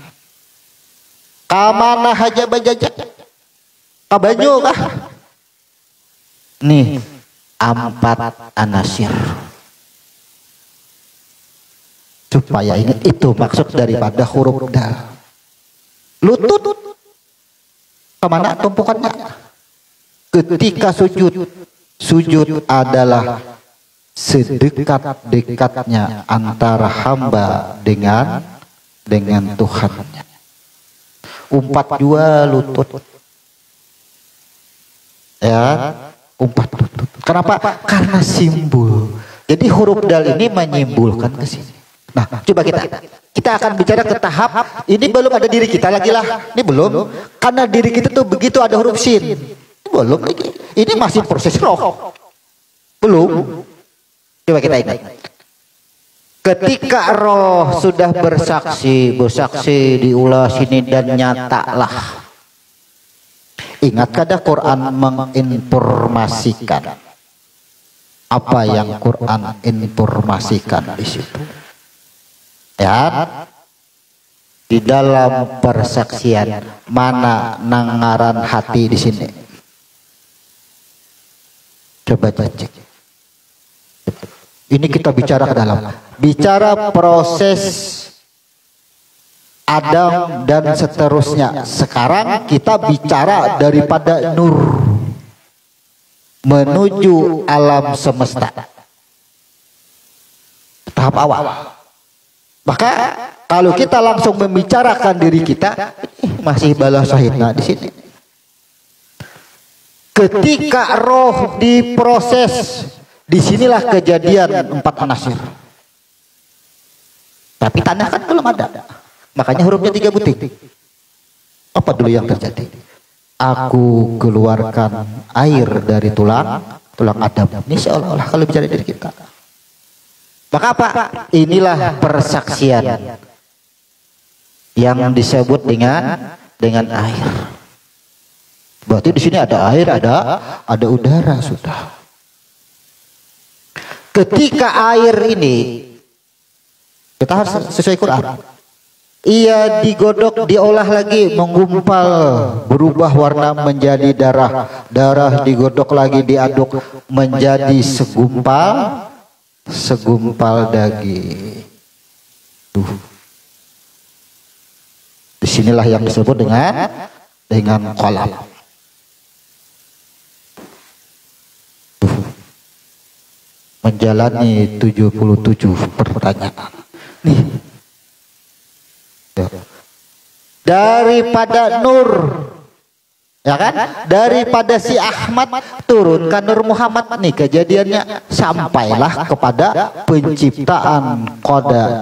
Kamana haja berjajak? Kabanyu kah? Nih, 4 anasir. Supaya ingat itu maksud daripada huruf dal. Lutut kemana tumpukannya? Ketika sujud adalah sedekat-dekatnya antara hamba dengan Tuhannya. Umpat jua lutut, ya, umpat lutut. Kenapa? Karena simbol. Jadi huruf dal ini menyimbolkan ke sini. Nah, coba kita akan bicara ke tahap ini, belum ada diri kita lagi lah. Ini belum, karena diri kita tuh begitu ada huruf sin. Belum lagi. Ini masih proses roh. Belum. Coba kita ingat. Ketika roh sudah bersaksi diulah sini dan nyatalah. Ingat kada Quran menginformasikan apa yang Quran informasikan di situ. Ya. Di dalam persaksian mana nangaran hati di sini. Coba cek. Ini kita bicara ke dalam. Bicara proses Adam dan seterusnya. Sekarang kita bicara daripada nur menuju alam semesta. Tahap awal. Maka kalau kita langsung membicarakan diri kita, masih balas sahidna di sini. Ketika roh diproses, disinilah kejadian 4 anasir. Tapi tanah kan belum ada, makanya hurufnya 3 butir. Apa dulu yang terjadi? Aku keluarkan air dari tulang Adam. Ini seolah-olah kalau bicara dari kita. Maka apa? Inilah persaksian yang disebut dengan air. Berarti di sini ada air, ada udara sudah. Ketika air ini, kita harus sesuai Quran. Ia digodok, diolah lagi, menggumpal, berubah warna menjadi darah. Darah digodok lagi, diaduk menjadi segumpal daging. Disinilah yang disebut dengan qalam. menjalani 77 pertanyaan. Nih. Daripada Nur, ya kan? Daripada si Ahmad turun ke Nur Muhammad, nih kejadiannya sampailah kepada penciptaan qada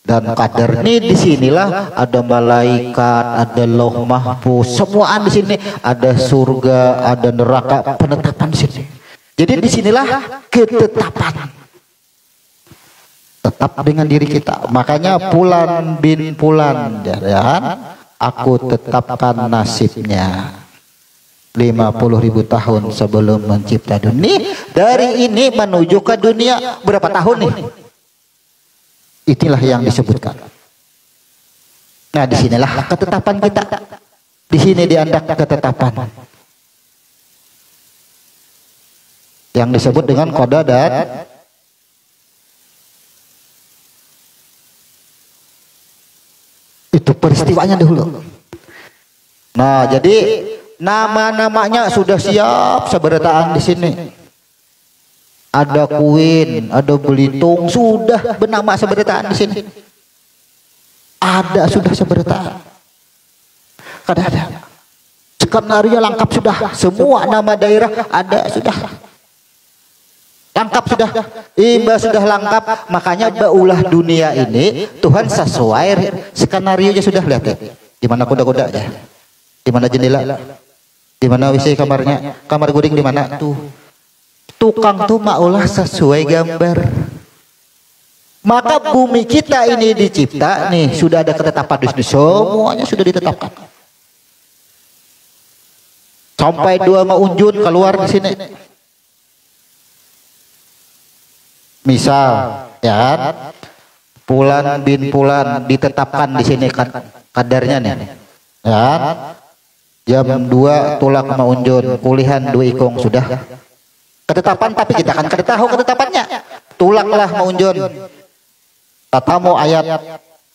dan qadar. Nih disinilah ada malaikat, ada lauh mahfuz, semuaan di sini, ada surga, ada neraka, penetapan di sini. Jadi disinilah ketetapan. Tetap dengan diri kita. Makanya Fulan bin Fulan, ya kan? Aku tetapkan nasibnya 50.000 tahun sebelum mencipta dunia. Dari ini menuju ke dunia berapa tahun nih? Itulah yang disebutkan. Nah, disinilah ketetapan kita. Di sini diandak ketetapan. Yang disebut dengan qada dan itu peristiwanya dulu. Nah, jadi nama-namanya sudah siap seberataan di sini. Ada Kuin, ada Belitung, sudah bernama seberataan di sini. Ada sudah seberataan. Ada. Skenario lengkap sudah. Semua nama daerah ada sudah. Lengkap sudah, imba sudah lengkap. Makanya baulah dunia ini Tuhan sesuai skenario nya sudah. Lihat ya, di mana kuda-kuda ya, di mana jendela, di mana WC kamarnya, kamar guring di mana tuh. Tukang tuh maulah sesuai gambar. Maka bumi kita ini dicipta nih sudah ada ketetapan di sini, semuanya sudah ditetapkan. Sampai dua maunjun keluar di sini. Misal, ya kan, Fulan bin Fulan ditetapkan di sini kan kadarnya nih, ya kan? Jam 2 tulak maunjun, kulihan 2 ikung sudah ketetapan. Tapi kita kan tahu ketetapannya. Tulaklah maunjun, katamu ayat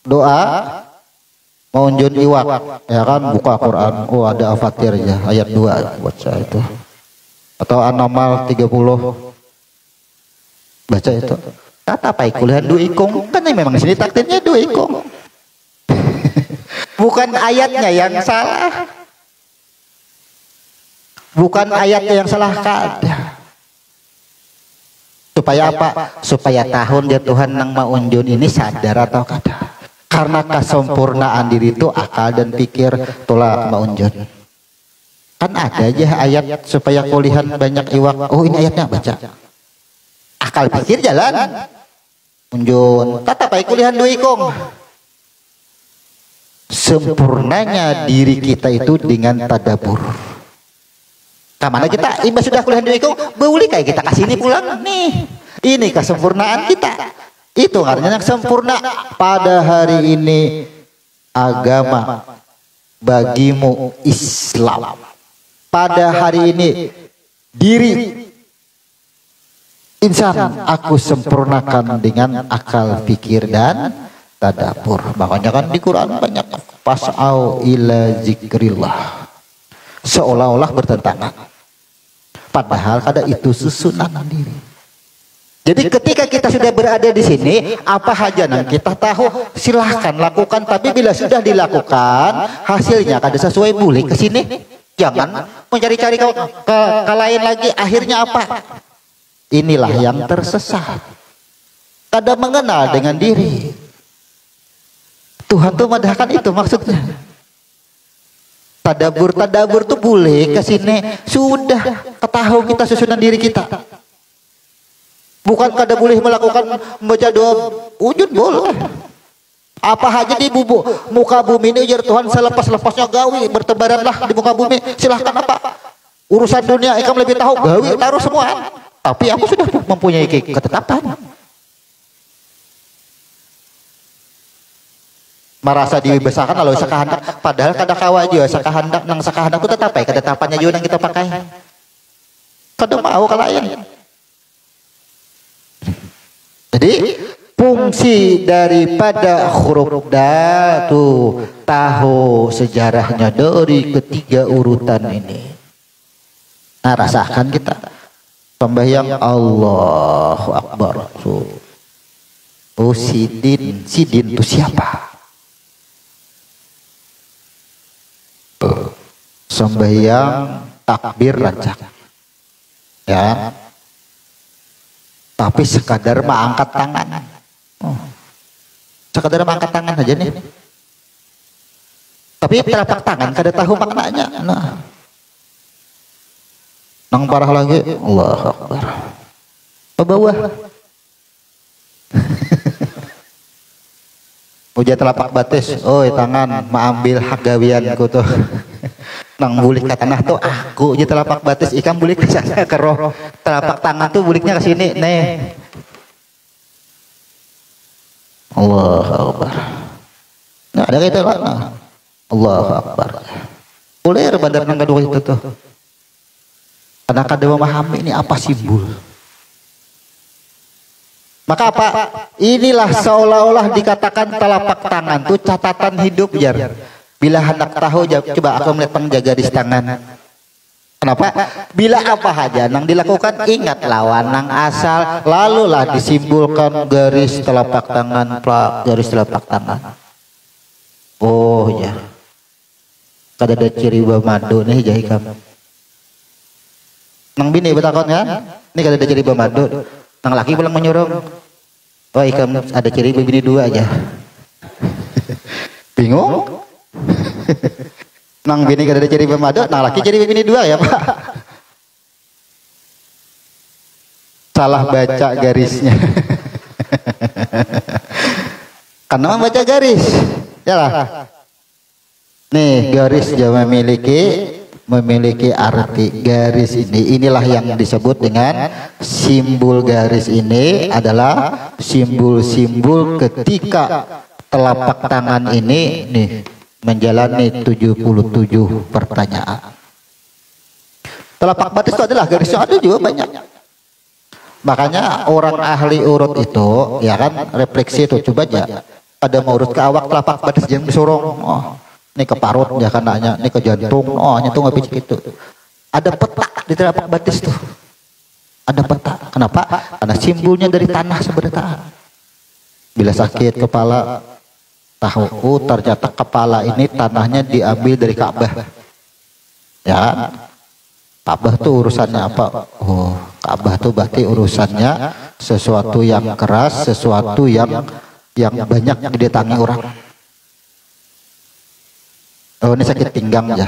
doa maunjun iwak, ya kan, buka Quran. Oh, ada Al-Fatir ya, ayat 2 baca itu. Atau An-Naml 30 baca itu. Kata apa kuliah 2 ikung, kan memang di sini takdirnya 2 ikung. Bukan ayatnya yang salah. Bukan ayatnya yang salah, kada. Supaya apa? Supaya tahun dia Tuhan nang maunjun ini sadar atau kada. Karena kesempurnaan diri itu akal dan pikir tolak maunjun. Kan ada aja ayat supaya kulihan banyak iwak. Oh, ini ayatnya baca. Akal pikir jalan. Unjun. Kata baik kulihan 2 ikung. Sempurnanya diri kita itu dengan tadabur. Kamana kita imbas sudah kulihan 2 ikung, boleh kayak kita kasih ini pulang nih. Ini kesempurnaan kita. Itu artinya yang sempurna. Pada hari ini agama bagimu Islam. Pada hari ini diri insan aku sempurnakan dengan akal pikir dan tadabbur. Makanya kan di Quran banyak fas'au ila zikrillah, seolah-olah bertentangan. Padahal kada itu susunan diri. Jadi ketika kita sudah berada di sini, apa saja yang kita tahu silahkan lakukan. Tapi bila sudah dilakukan hasilnya kada sesuai, boleh ke sini. Jangan mencari-cari ke lain lagi. Akhirnya apa? Inilah yang tersesat. Kada mengenal dengan diri. Tuhan tuh madahkan itu maksudnya. Tadabur tuh boleh ke sini. Sudah ketahui kita susunan diri kita. Bukan kada boleh melakukan membaca doa wujud, boleh. Apa aja di muka bumi ini ujar Tuhan selepas-lepasnya gawi bertebaranlah di muka bumi. Silahkan apa urusan dunia ikam lebih tahu, gawi taruh semua. Tapi aku sudah mempunyai ketetapan. Merasa dibesarkan lalu sakahandak, padahal kada kawa juga sakahandak nang sakahandak itu tetap ya ketetapannya juga yang kita pakai. Kada mau kalayan. Jadi fungsi daripada huruf da tuh tahu sejarahnya dari ketiga urutan ini. Nah, rasakan kita Sembahyang Allahu Akbar. Oh sidin itu siapa? Sembahyang takbir rancak. Ya. Tapi sekadar mengangkat tangan. Sekadar mengangkat tangan aja nih. Tapi telapak tangan kada tahu maknanya. Nang parah lagi, Allahu Akbar. Ke bawah. Uja telapak batis, oi tangan, maambil hak gawianku tuh. Nang bulik ke tanah tuh aku uja telapak batis, ikan bulik ke sana ke roh. Telapak tangan tuh buliknya ke sini, nih. Allahu Akbar. Nah, ada gitu kan? Allahu Akbar. Boleh badar nang kedua itu tuh. Karena kada memahami ini apa simbol. Maka apa? Inilah seolah-olah dikatakan telapak tangan tuh catatan hidup jar. Bila hendak tahu coba aku melihat penjaga di tangan. Kenapa? Bila apa saja nang dilakukan ingat lawan nang asal, lalulah disimbolkan garis telapak tangan, garis telapak tangan. Oh ya. Kada ada ciri bamado nih jahit kamu. Nang bini betakon kan? Ini kada ada ciri bamado. Nang laki pulang menyuruh. Oh ikam ada ciri bini dua aja. Bingung? Nang bini kada ada ciri bamado, nang laki ciri bini dua ya Pak. Salah baca garisnya. Karena membaca garis. Yalah. Nih garis dia memiliki arti. Garis inilah yang disebut dengan simbol. Garis ini adalah simbol-simbol ketika telapak tangan ini nih menjalani 77 pertanyaan. Telapak batis itu adalah garisnya ada juga banyak. Makanya orang ahli urut itu ya kan refleksi itu coba aja. Ada mau urut ke awak telapak batis yang disorong. Ini ke parut ya kan nanya, ini ke jantung, nyentuh nggak picik itu. Ada peta di telapak batis tuh. Ada peta. Kenapa? Karena simbolnya dari tanah sebenarnya. Bila sakit kepala, tahu ternyata kepala ini tanahnya diambil dari Ka'bah. Ya, Ka'bah tuh urusannya apa? Oh, Ka'bah tuh berarti urusannya sesuatu yang keras, sesuatu yang banyak didatangi orang. Oh ini sakit pinggang ya.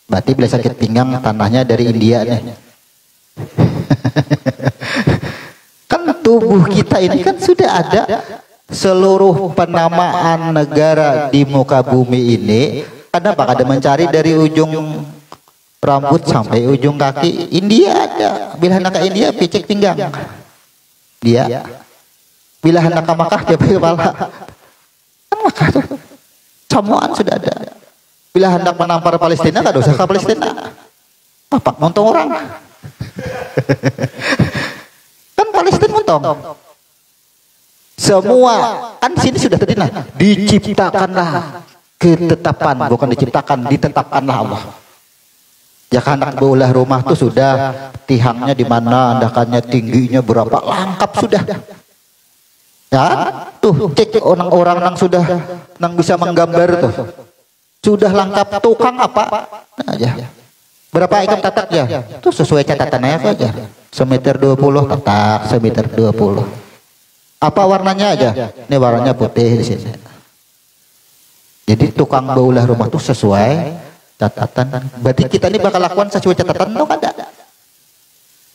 Berarti bila sakit pinggang tanahnya dari India nih. Kan tubuh kita ini kan sudah ada seluruh penamaan negara di muka bumi ini. Kenapa kada mencari dari ujung rambut sampai ujung kaki? India ada. Bila hendak ke India picik pinggang. Dia. Bila hendak ke Makkah dia kepala. Kan Makkah tuh. Semuaan sudah ada. Bila hendak menampar Palestina, kada usah ke Palestina. Apa montong orang? Kan Palestina montong. Semua kan sini sudah terdengar. Diciptakanlah ketetapan, bukan diciptakan, ditetapkanlah Allah. Ya kan anak beulah rumah tuh sudah tihangnya di mana, andakannya tingginya berapa, lengkap sudah. Ya, tuh cek orang-orang yang sudah nang bisa menggambar tuh. Sudah lengkap tukang apa? Nah, ya. Berapa ikan tatak ya? Tuh sesuai catatannya aja. Semeter 20 tatak, semeter 20. Apa warnanya aja? Ini warnanya putih di sini. Jadi tukang baulah rumah tuh sesuai catatan. Berarti kita ini bakal lakukan sesuai catatan tuh kada?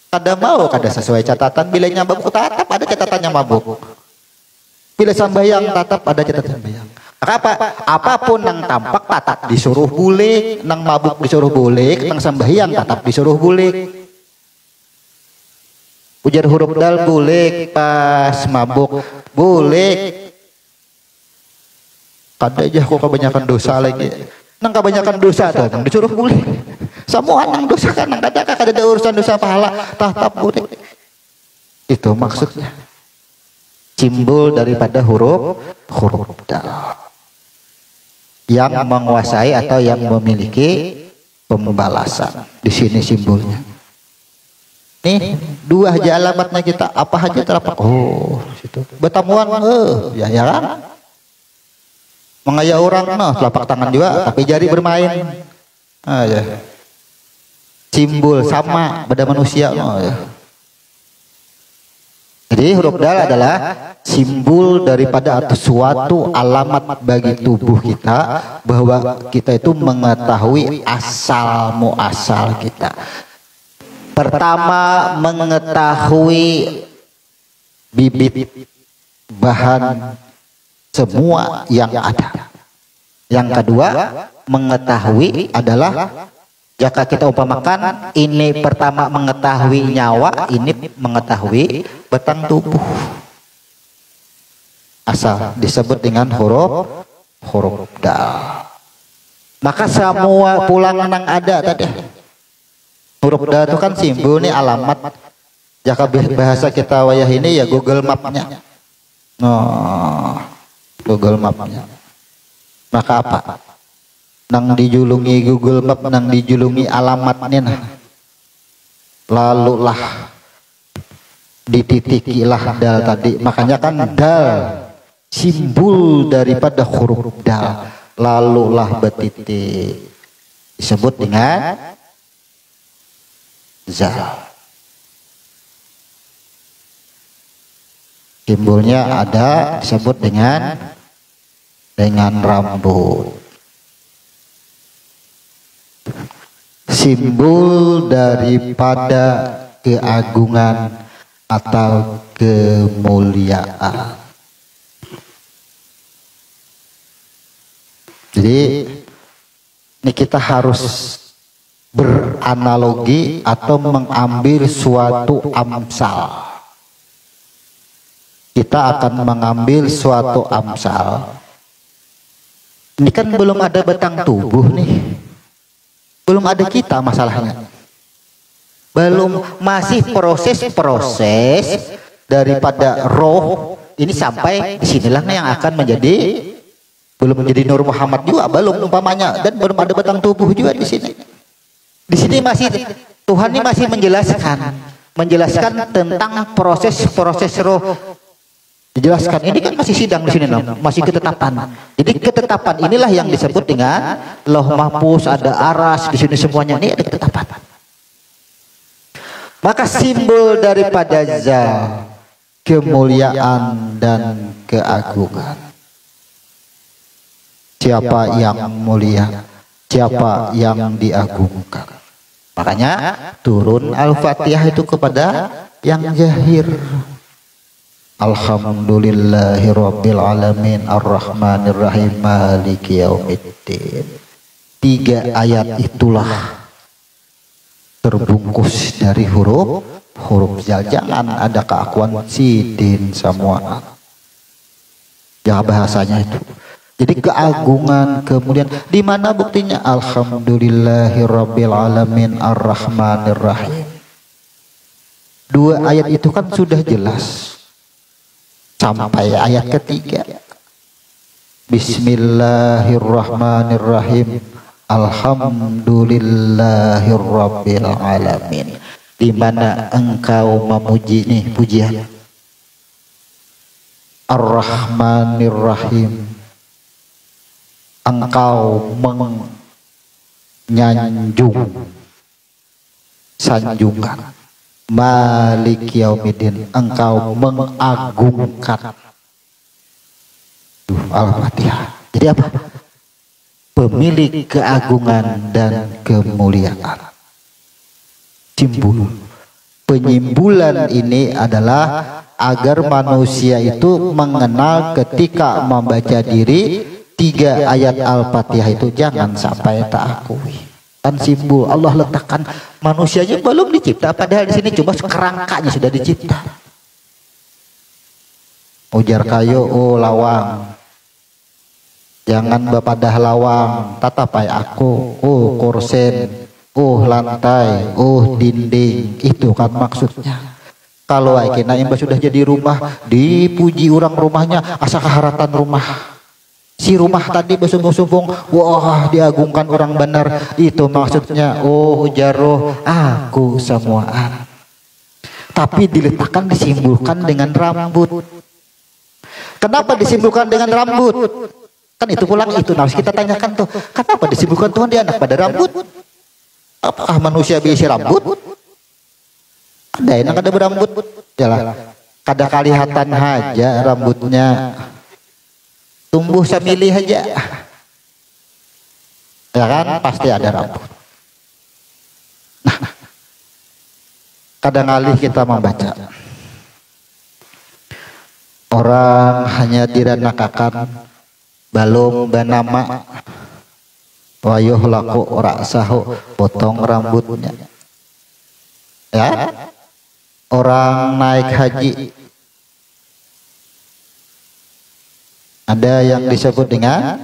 Kada mau kada sesuai catatan. Bila nyambung tatap ada catatannya mabuk. Bila sambayang tatap ada catatan sambayang. Apa? Apapun nang tampak tatap disuruh bulik, nang mabuk disuruh bulik, nang sambahyang tatap disuruh bulik. Ujar huruf dal bulik, pas mabuk bulik. Kada aja kok kebanyakan dosa lagi. Nang kebanyakan dosa tuh, nang disuruh bulik. Semua nang dosa kan, nang kada ada urusan dosa pahala, tatap bulik. Itu maksudnya. Simbol daripada huruf dal. Yang menguasai atau yang memiliki pembalasan. Di sini simbolnya. Nih dua aja alamatnya kita, apa aja telapak. Oh situ Betamuan, ya ya kan. Mengaya orang, nah telapak tangan juga, tapi jari bermain. Ya. Simbol sama pada manusia. Ya. Jadi huruf dal adalah simbol daripada atau suatu alamat bagi tubuh kita bahwa kita itu mengetahui asal muasal kita. Pertama, mengetahui bibit bahan semua yang ada. Yang kedua, mengetahui adalah jika kita umpamakan ini pertama mengetahui nyawa, ini mengetahui batang tubuh. Asal disebut dengan huruf dal. Maka semua pulang nang ada tadi. Huruf dal itu kan simbol nih, alamat. Jika bahasa kita wayah ini ya Google Map-nya. Google Map-nya. Maka apa? Nang dijulungi Google Map, nang dijulungi alamatnya nah. Lalulah dititikilah dal tadi. Makanya kan dal simbol daripada huruf dal. Lalulah betitik disebut dengan zal. Simbolnya ada disebut dengan rambut. Simbol daripada keagungan atau kemuliaan. Jadi ini kita harus beranalogi atau mengambil suatu amsal. Kita akan mengambil suatu amsal. Ini kan belum ada batang tubuh nih. Belum ada kita masalahnya. Belum, masih proses daripada roh ini sampai disinilah yang akan menjadi, belum menjadi Nur Muhammad juga, belum umpamanya, dan belum ada batang tubuh juga di sini. Di sini masih Tuhan ini masih menjelaskan tentang proses roh. Dijelaskan ini kan masih sidang di sini, masih ketetapan. Jadi ketetapan inilah yang disebut dengan Lauh Mahfuz, ada aras di sini, semuanya ini ada ketetapan. Maka simbol daripada zal, kemuliaan dan keagungan. Siapa yang mulia, siapa yang diagungkan. Makanya turun Al-Fatihah itu kepada yang zahir. Alhamdulillahirabbil alamin arrahmanir rahim maliki yaumiddin. 3 ayat itulah terbungkus dari huruf zal. Jangan ada keakuan sidin semua. Ya bahasanya itu. Jadi keagungan, kemudian di mana buktinya? Alhamdulillahirabbil alamin arrahmanir rahim. 2 ayat itu kan sudah jelas. Sampai ayat ketiga, Bismillahirrahmanirrahim, Alhamdulillahirabbil alamin. Di mana engkau memuji nih pujian Ar-Rahmanir-Rahim, engkau menyanjung sanjungan. Malik Yaumiddin, engkau mengagungkan. Al-Fatihah. Jadi apa? Pemilik keagungan dan kemuliaan. Simbol. Penyimbulan ini adalah agar manusia itu mengenal ketika membaca diri 3 ayat Al-Fatihah itu jangan sampai tak akui. Kan simbol Allah letakkan, manusianya belum dicipta, padahal di sini cuma kerangkanya sudah dicipta. Ujar kayu, oh lawang, jangan bapadah lawang, tatapai aku, oh korsen, oh lantai, oh dinding. Itu kan maksudnya. Kalau kena imbas sudah jadi rumah, dipuji orang rumahnya, asa keharatan rumah. Si rumah tadi bersumbung-sumbung, wah diagungkan orang benar. Itu maksudnya, oh jaroh aku semuaan. tapi diletakkan disimbolkan dengan rambut. Kenapa disimbolkan dengan rambut? Kan itu pulang itu harus kita tanyakan tuh. Kenapa disimbolkan Tuhan di anak pada rambut? Apakah manusia bisa rambut? Ada enak ada berambut. Jalan. Kada kelihatan aja rambutnya. Tumbuh samili aja. Ya kan pasti ada rambut. Nah, kadang kali kita membaca orang hanya diranakakan balum banama wayuh laku ora sahu potong rambutnya ya. Orang naik haji ada yang disebut dengan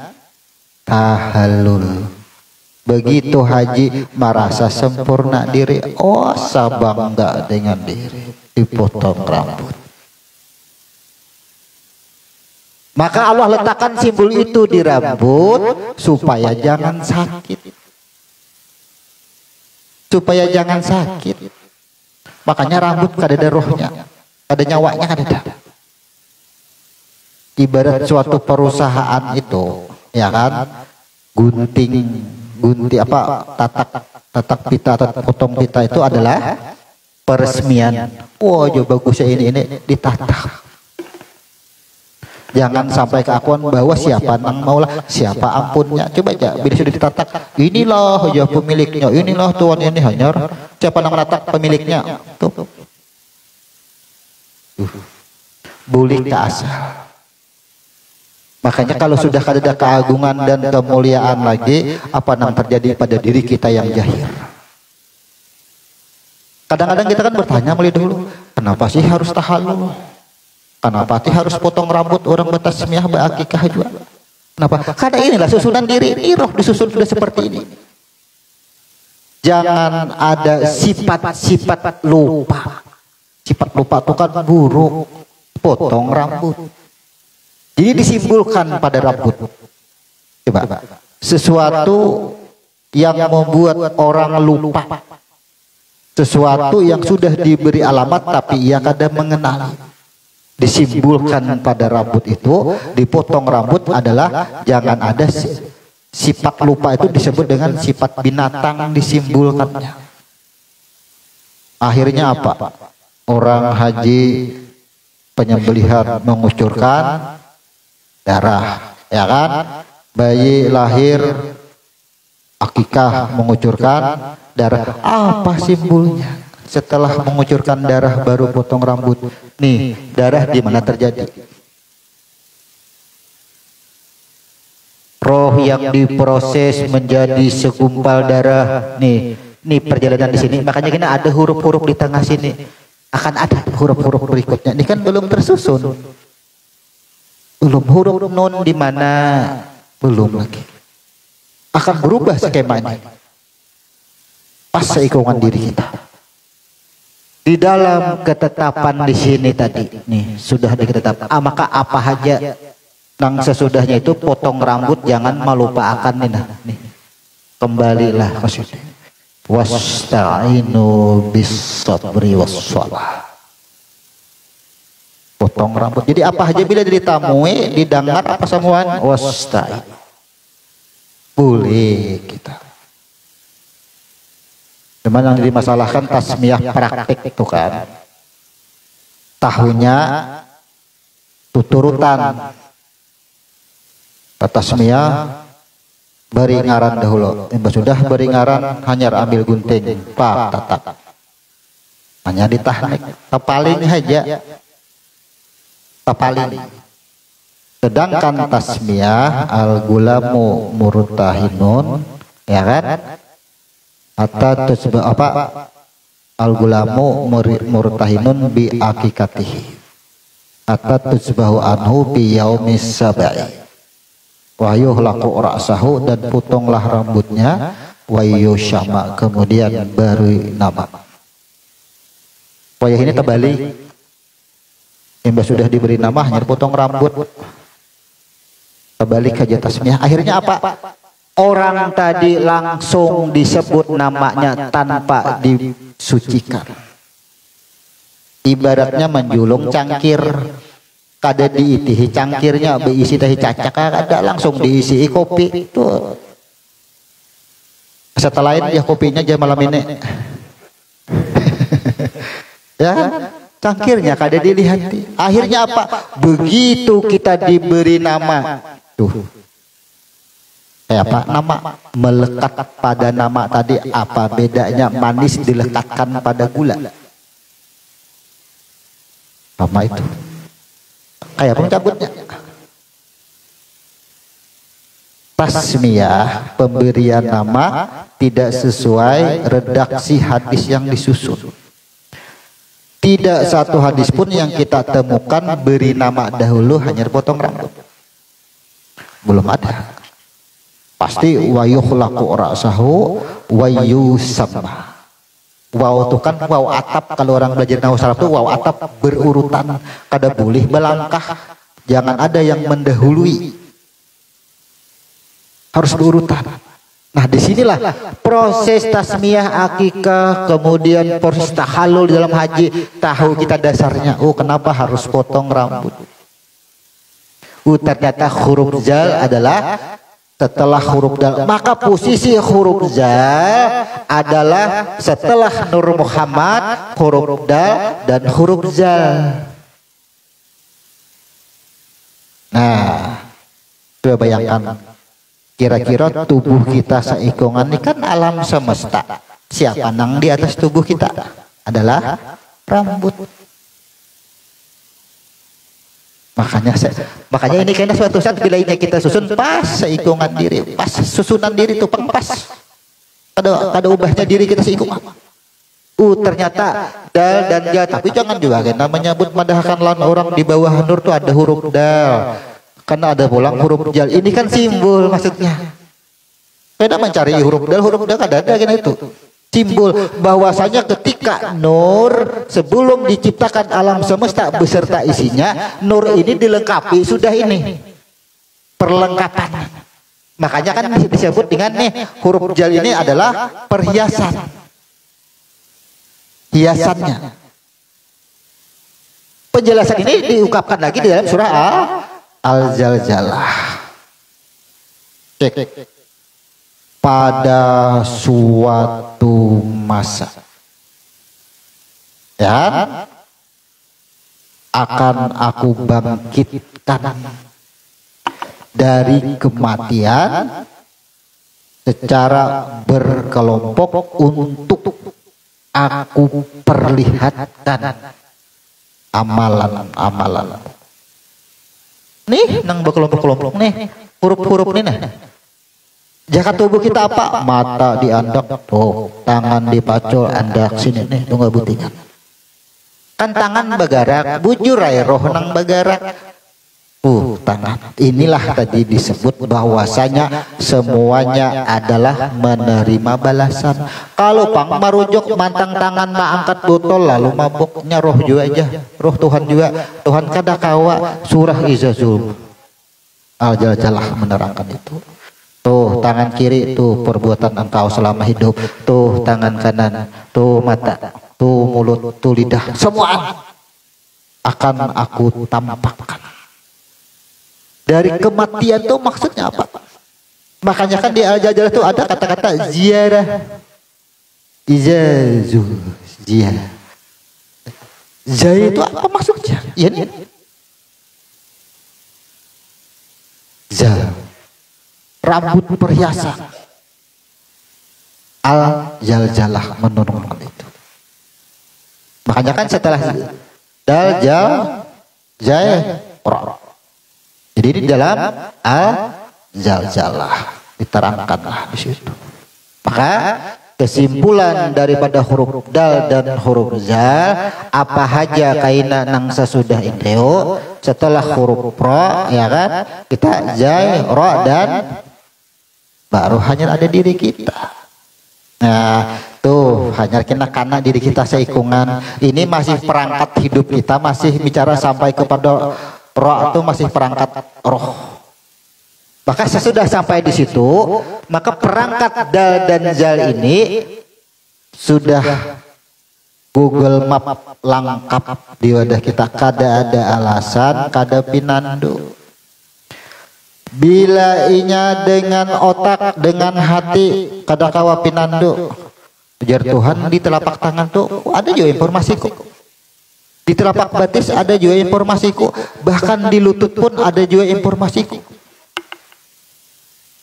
tahallul. Begitu haji merasa sempurna diri, oh sabangga dengan diri, dipotong rambut. Maka Allah letakkan simbol itu di rambut supaya jangan sakit. Supaya jangan sakit. Makanya rambut kada ada rohnya, ada nyawanya kada ada. Ibarat suatu perusahaan itu, ya kan, gunting apa tatak pita atau potong pita itu adalah peresmian. Wah, jo bagus ya ini ditata. Jangan sampai keakuan bahwa siapa nang maulah, siapa ampunnya. Coba aja bila sudah ditatak, inilah ya pemiliknya, inilah tuan ini hanyar. Siapa nang menatak pemiliknya? Tuh. Bulik tak asal. Makanya kalau sudah ada keagungan dan kemuliaan lagi, apa yang terjadi pada diri kita yang jahil? Kadang-kadang kita kan bertanya mulai dulu, kenapa sih harus tahallul? Kenapa sih harus potong rambut orang bertasmiyah berakikah juga? Kenapa? Karena inilah susunan diri ini, roh disusun sudah seperti ini. Jangan ada sifat-sifat lupa. Sifat lupa itu kan buruk. Potong rambut. Jadi disimbolkan pada rambut. Coba, sesuatu yang membuat orang lupa, sesuatu yang sudah diberi alamat tapi ia kadang mengenali, disimbolkan pada rambut itu. Dipotong rambut adalah jangan ada sifat lupa, itu disebut dengan sifat binatang disimbolkannya. Akhirnya apa? Orang haji penyembelihan mengucurkan darah, ya kan? Bayi lahir akikah mengucurkan darah. Apa simbolnya? Setelah mengucurkan darah baru potong rambut. Nih, darah di mana terjadi? Roh yang diproses menjadi segumpal darah. Nih perjalanan di sini. Makanya kita ada huruf-huruf di tengah sini. Akan ada huruf-huruf berikutnya. Ini kan belum tersusun. Belum huruf nun di mana? Belum lagi. Akan berubah skemanya. Pas seikungan diri kita. Di dalam ketetapan di sini tadi, nih sudah ditetapkan. Maka apa aja nang sesudahnya itu potong rambut, jangan melupakan nih. Kembalilah maksudnya. Wasta'inu bis-sabri was-shalah. Potong rambut. Jadi apa aja bila ditamui, didengar apa semuaan, wasta'in. Boleh kita. Cuman yang dimasalahkan tasmiyah praktik itu kan. Tahunya tuturutan. Tasmiyah beri ngaran dahulu. Sudah beri ngaran, hanya ambil gunting, pak tatak. Hanya ditahnik, tepaling aja. Tepaling. Sedangkan tasmiyah al-gulamu murtahinun, ya kan? Atau apa? Al-gulamu murtahinun bi akikatihi. Atau tusbahu anhu bi yaumis sab'i. Wayuh laku ra'sahu, dan potonglah rambutnya. Wayuh syama, kemudian beri nama. Wayuh ini terbalik. Yang sudah diberi nama hanya potong rambut. Terbalik aja tasmiyah. Akhirnya apa? Orang tadi langsung disebut namanya tanpa disucikan. Ibaratnya menjulung cangkir, kada diitihi cangkirnya beisi teh cacak, kada langsung diisi kopi tuh. Setelah itu ya kopinya aja malam ini. Ya, cangkirnya kada dilihat. Akhirnya apa? Begitu kita diberi nama tuh. Apa nama? Melekat pada nama tadi, apa bedanya manis dilekatkan pada gula? Sama itu. Kayak pencabutnya. Tasmiyah, pemberian nama tidak sesuai redaksi hadis yang disusun. Tidak satu hadis pun yang kita temukan beri nama dahulu hanya potong rambut. Belum ada. Pasti wa yukhlaqu ra'sahu wa yusamma. Waw itu kan waw atap, kalau orang belajar nahwu Arab itu waw atap berurutan, kada boleh melangkah, jangan ada yang mendahului, harus berurutan. Nah disinilah proses tasmiyah akikah, kemudian proses tahallul dalam haji, tahu kita dasarnya. Oh kenapa harus potong rambut? Ternyata huruf zal adalah setelah huruf dal, maka posisi huruf zal adalah setelah Nur Muhammad, huruf dal dan huruf zal. Nah, coba bayangkan, kira-kira tubuh kita seikungan ini kan alam semesta. Siapa nang di atas tubuh kita? Adalah rambut. Makanya ini kayaknya suatu saat bila ini kita susun pas seikungan diri, pas susunan diri itu pas. Ada ubahnya diri kita seikungan. Ternyata dal dan ja, tapi jangan juga kan menyebut madahkan lawan orang di bawah nur tuh ada huruf dal. Karena ada pulang huruf jal. Ini kan simbol maksudnya. Kita mencari huruf dal kan ada kan itu. Simbol bahwasanya ketika nur sebelum diciptakan alam semesta beserta isinya, nur ini dilengkapi sudah ini perlengkapan. Makanya kan disebut dengan nih huruf jal ini adalah perhiasan, hiasannya. Penjelasan ini diungkapkan lagi di dalam surah Al-Zalzalah. Cek. Pada suatu masa dan akan aku bangkitkan dari kematian secara berkelompok untuk aku perlihatkan amalan-amalan. Nih nang berkelompok-kelompok nih huruf-huruf nih nah. Jakat tubuh kita apa? Mata diandak, tuh tangan dipacul, andak sini nih, tunggu butinya. Kan tangan bagarak, bujur ay roh nang bagarak. Tangan. Inilah tadi disebut bahwasanya semuanya adalah menerima balasan. Kalau pang marujok mantang tangan angkat botol lalu maboknya roh juga aja, roh Tuhan juga. Tuhan kada kawa surah Izazul Al-Zalzalah menerangkan itu. Tuh tangan kiri tuh perbuatan engkau selama hidup, tuh tangan kanan, tuh mata, tuh mulut, tuh lidah, semua akan aku tampakkan. Dari kematian tuh maksudnya apa? Makanya kan di Al-Zalzalah tuh ada kata-kata ziarah, izazu, ziarah. Zai itu apa maksudnya? Ya nih. Zai. Rambut perhiasan. Al-Zalzalah menurunkan itu. Makanya kan setelah dal jal jai ra. Jadi di dalam Al-Zalzalah diterangkanlah di situ. Maka kesimpulan daripada huruf dal dan huruf zal apa haja kaina nang sesudah indeo setelah huruf ra ya kan kita jai ra dan baru hanya ada diri kita. Nah tuh hanya kena karena diri kita seikungan ini masih perangkat hidup kita masih bicara sampai kepada roh itu masih perangkat roh. Maka sesudah sampai di situ maka perangkat dal dan zal ini sudah Google Map lengkap di wadah kita, kada ada alasan, kada pinandu. Bila inya dengan otak, dengan hati, kada kawa pinandu. Ujar Tuhan, di telapak tangan tuh ada juga informasiku. Di telapak batis ada juga informasiku. Bahkan di lutut pun ada juga informasiku.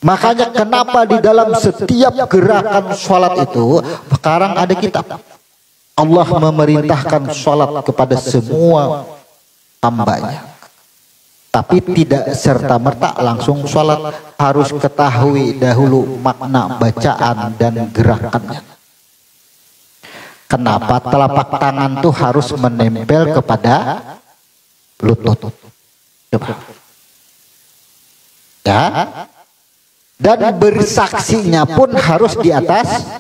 Makanya kenapa di dalam setiap gerakan sholat itu sekarang ada kitab. Allah memerintahkan sholat kepada semua hambanya. Tapi tidak serta-merta langsung sholat. Harus ketahui dahulu makna bacaan dan gerakannya. Kenapa telapak tangan tuh harus menempel kepada lutut? Coba. Ya. Dan bersaksinya pun harus di atas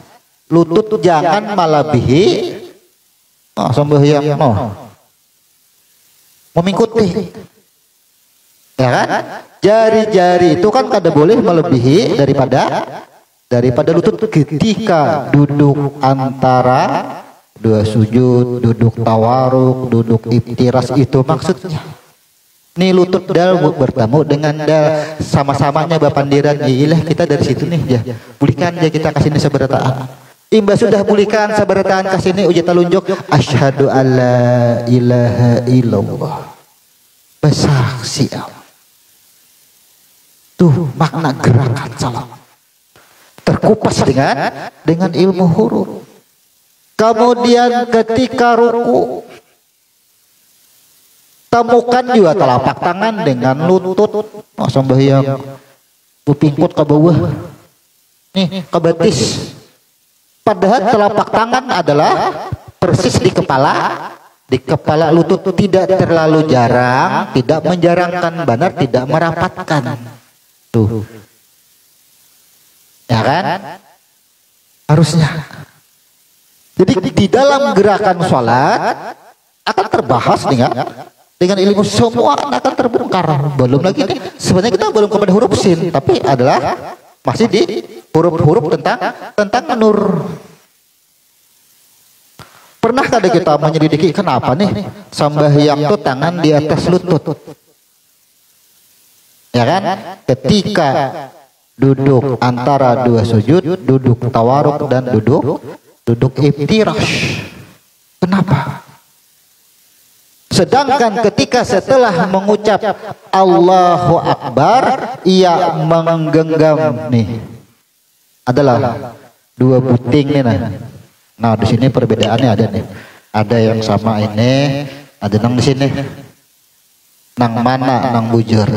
lutut, jangan melebihi sembahyang mau mengikuti. Ya kan? Jari-jari itu kan kada boleh melebihi daripada lutut ketika duduk antara dua sujud, duduk tawaruk, duduk iftiras, itu maksudnya. Nih lutut dal bertemu dengan dal, sama-samanya bapandiran. Ilah kita dari situ nih ya. Bulikan ya kita kasih ini seberataan. Imba sudah bulikan seberataan kasih ini uji telunjuk. Asyhadu alla ilaha illallah. Bersaksi Allah. Tuh makna gerakan salat. Terkupas dengan ilmu huruf. Kemudian ketika ruku, temukan juga telapak tangan dengan lutut. Sembahyang pingkut ke bawah, nih ke batis. Padahal telapak tangan adalah persis di kepala lutut, tidak terlalu jarang, tidak menjarangkan benar, tidak merapatkan. Tuh, ya kan? Harusnya. Jadi di dalam gerakan sholat akan terbahas dengan ilmu, semua akan terbongkar. Belum lagi nih, sebenarnya kita belum kepada huruf sin, tapi adalah masih di huruf-huruf tentang nur. Pernah kada kita menyelidiki kenapa nih sembahyang itu tangan di atas lutut? Ya kan? Ketika duduk antara dua sujud, duduk tawaruk dan duduk iftirash. Kenapa? Sedangkan ketika setelah mengucap Allahu Akbar, ia menggenggam nih adalah dua buting nih nah di sini perbedaannya ada nih, ada yang sama ini, ada nang di sini, nang mana nang bujur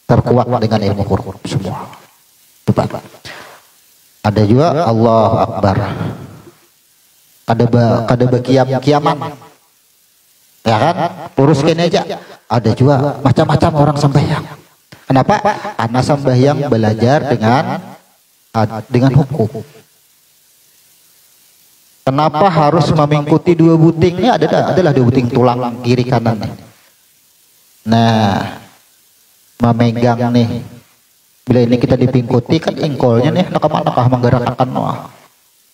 terkuat dengan ilmu Quran semua. Coba. Ada juga Allahu Akbar, ada kiaman. Ya kan, uruskan aja. Ada juga macam-macam orang sembahyang. Kenapa? Karena sembahyang belajar dengan hukum. Kenapa harus mengikuti dua buting? Ini adalah dua buting tulang kiri kanan. Nah, memegang nih. Bila ini kita dipingkuti kan ingkolnya nih, nakah menggerakkan noah.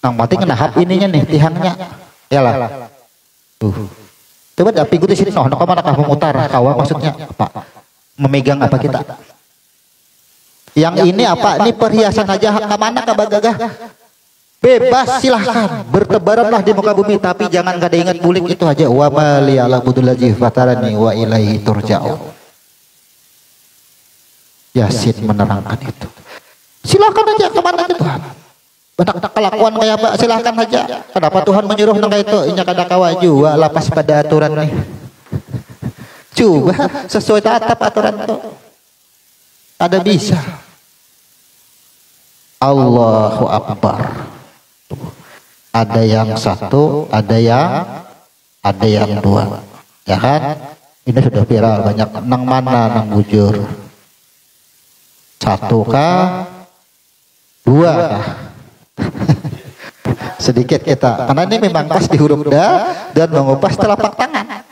Nang mati kena hap ininya nih, tihangnya. Yalah. Coba dah pingkuti sini, nakah memutar kawa, maksudnya apa? Memegang apa kita? Yang ini apa? Ini perhiasan aja, kemana kabagagah? Bebas, silahkan bertebaranlah di muka bumi, tapi jangan kada ingat bulik itu aja. Wa ma li ala budul fatarani wa ilaihi turja'un. Yasin menerangkan itu. Silakan aja kemana itu Tuhan. Banyak kelakuan kayak apa, silahkan aja. Kenapa Tuhan menyuruh nang itu? Inya kada kawa juga lapas pada aturan nih. Coba sesuai tatap aturan itu. Ada bisa. Allahu Akbar. Ada yang satu, ada yang dua. Ya kan? Ini sudah viral banyak. Nang mana nang bujur? Satu kah? Dua kah? Sedikit kita, karena ini memang pas di huruf da dan mengupas telapak tangan.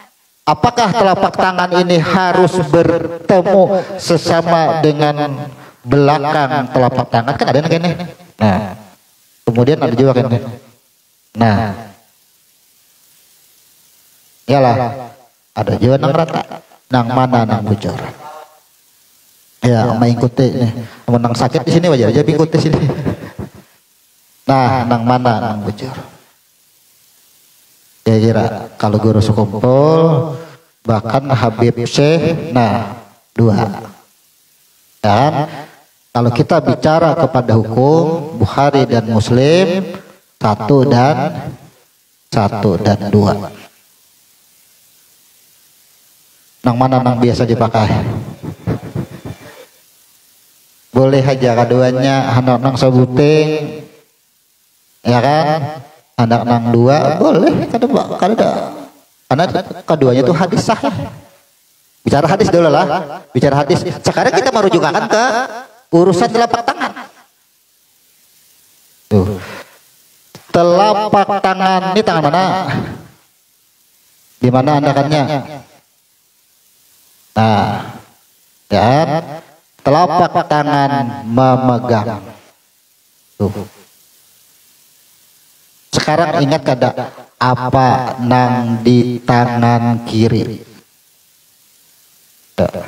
Apakah telapak tangan ini harus bertemu sesama dengan belakang telapak tangan? Kan ada yang gini. Nah, kemudian ada juga kan. Nah, Yalah, ada juga nang rata, nang mana nang bujur. Ya, sama ikuti nih. Mau nang sakit di sini wajar aja ikuti sini. Nah, nang mana nang bujur. Kira-kira kalau guru sekumpul, bahkan Habib Syekh, nah 2. Dan kalau kita bicara kepada hukum Bukhari dan Muslim 1 dan 2. Nang mana nang biasa dipakai? Boleh aja keduanya, anak nang sebuting, ya kan? Anak nang 2 boleh, karena keduanya itu hadis sahih. Bicara hadis dulu lah, bicara hadis. Sekarang kita merujukan ke urusan telapak tangan. Tuh, telapak tangan ini tangan mana? Di mana anakannya? Nah, dan telapak tangan memegang. Tuh. Sekarang ingat kada apa nang di tangan kiri? Tuh.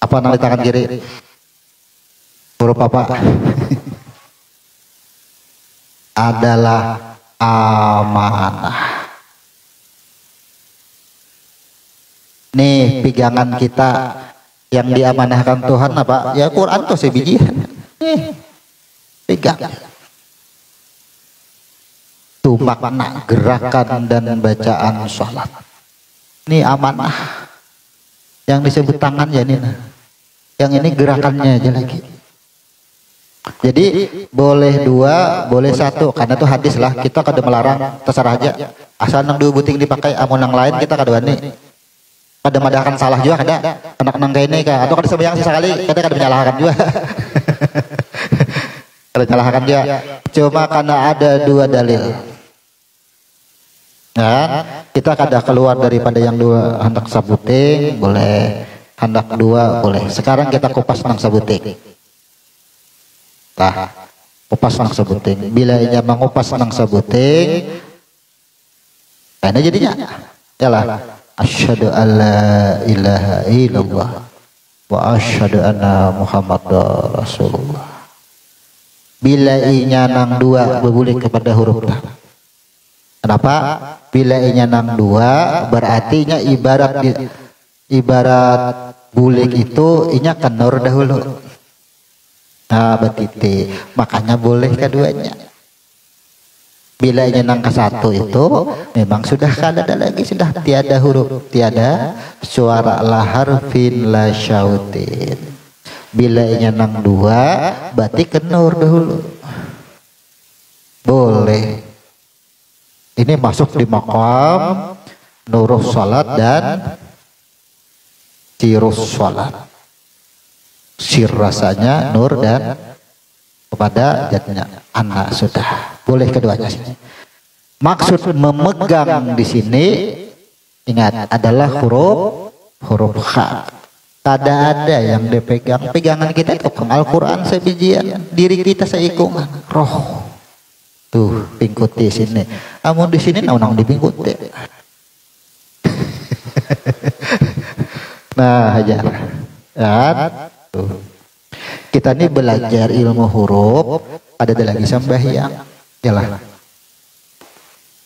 Apa nang di tangan kiri? Huruf apa? Adalah amanah. Nih pegangan kita yang diamanahkan Tuhan apa? Ya Quran tuh sebijian. Nih pegang. Tuh makna gerakan dan bacaan sholat. Ini amanah. Yang disebut tangan ya ini. Yang ini gerakannya aja lagi. Jadi boleh 2, boleh 1. Karena itu hadis lah. Kita kada melarang, terserah aja. Asal nang 2 buting dipakai, amun nang lain kita kada wani. Kada madahkan salah juga kada. Anak nang kayak ini kah? Atau kada sembahyang sekali, kita kada menyalahkan juga. Kada menyalahkan juga. Cuma karena ada 2 dalil. Nah, kita kada keluar daripada yang 2 hendak sabuting boleh, hendak 2 boleh. Sekarang kita kupas nang sabuting. Nah, kupas nang sabuting. Bila ia mengupas nang sabuting, karena jadinya, yalah. Asyhadu alla ilaha illallah wa asyhadu anna Muhammadar Rasulullah. Bila inya nang 2 berbulik kepada huruf ta. Kenapa? Bila inya nang 2 berarti nya ibarat bulik itu inya kenur dahulu. Nah, betiti. Makanya boleh keduanya. Bila inya nang ke 1 itu memang sudah kada ada lagi, sudah tiada huruf, tiada suara la harfin la syautin. Bila inya nang 2 berarti kenur dahulu. Boleh. Ini masuk di maqam nurus salat dan sirus salat. Sir rasanya nur dan kepada jadinya anak sudah. Boleh keduanya sini. Maksud memegang di sini ingat adalah huruf kha. Kada ada yang dipegang. Pegangan kita itu Al-Quran sebijian, diri kita seikungan, roh. Tuh pingkuti sini. Amun di sini naunang dipingkuti. Nah hajar. Dan tuh. Kita ini belajar ilmu huruf, ada lagi sembahyang. Yalah.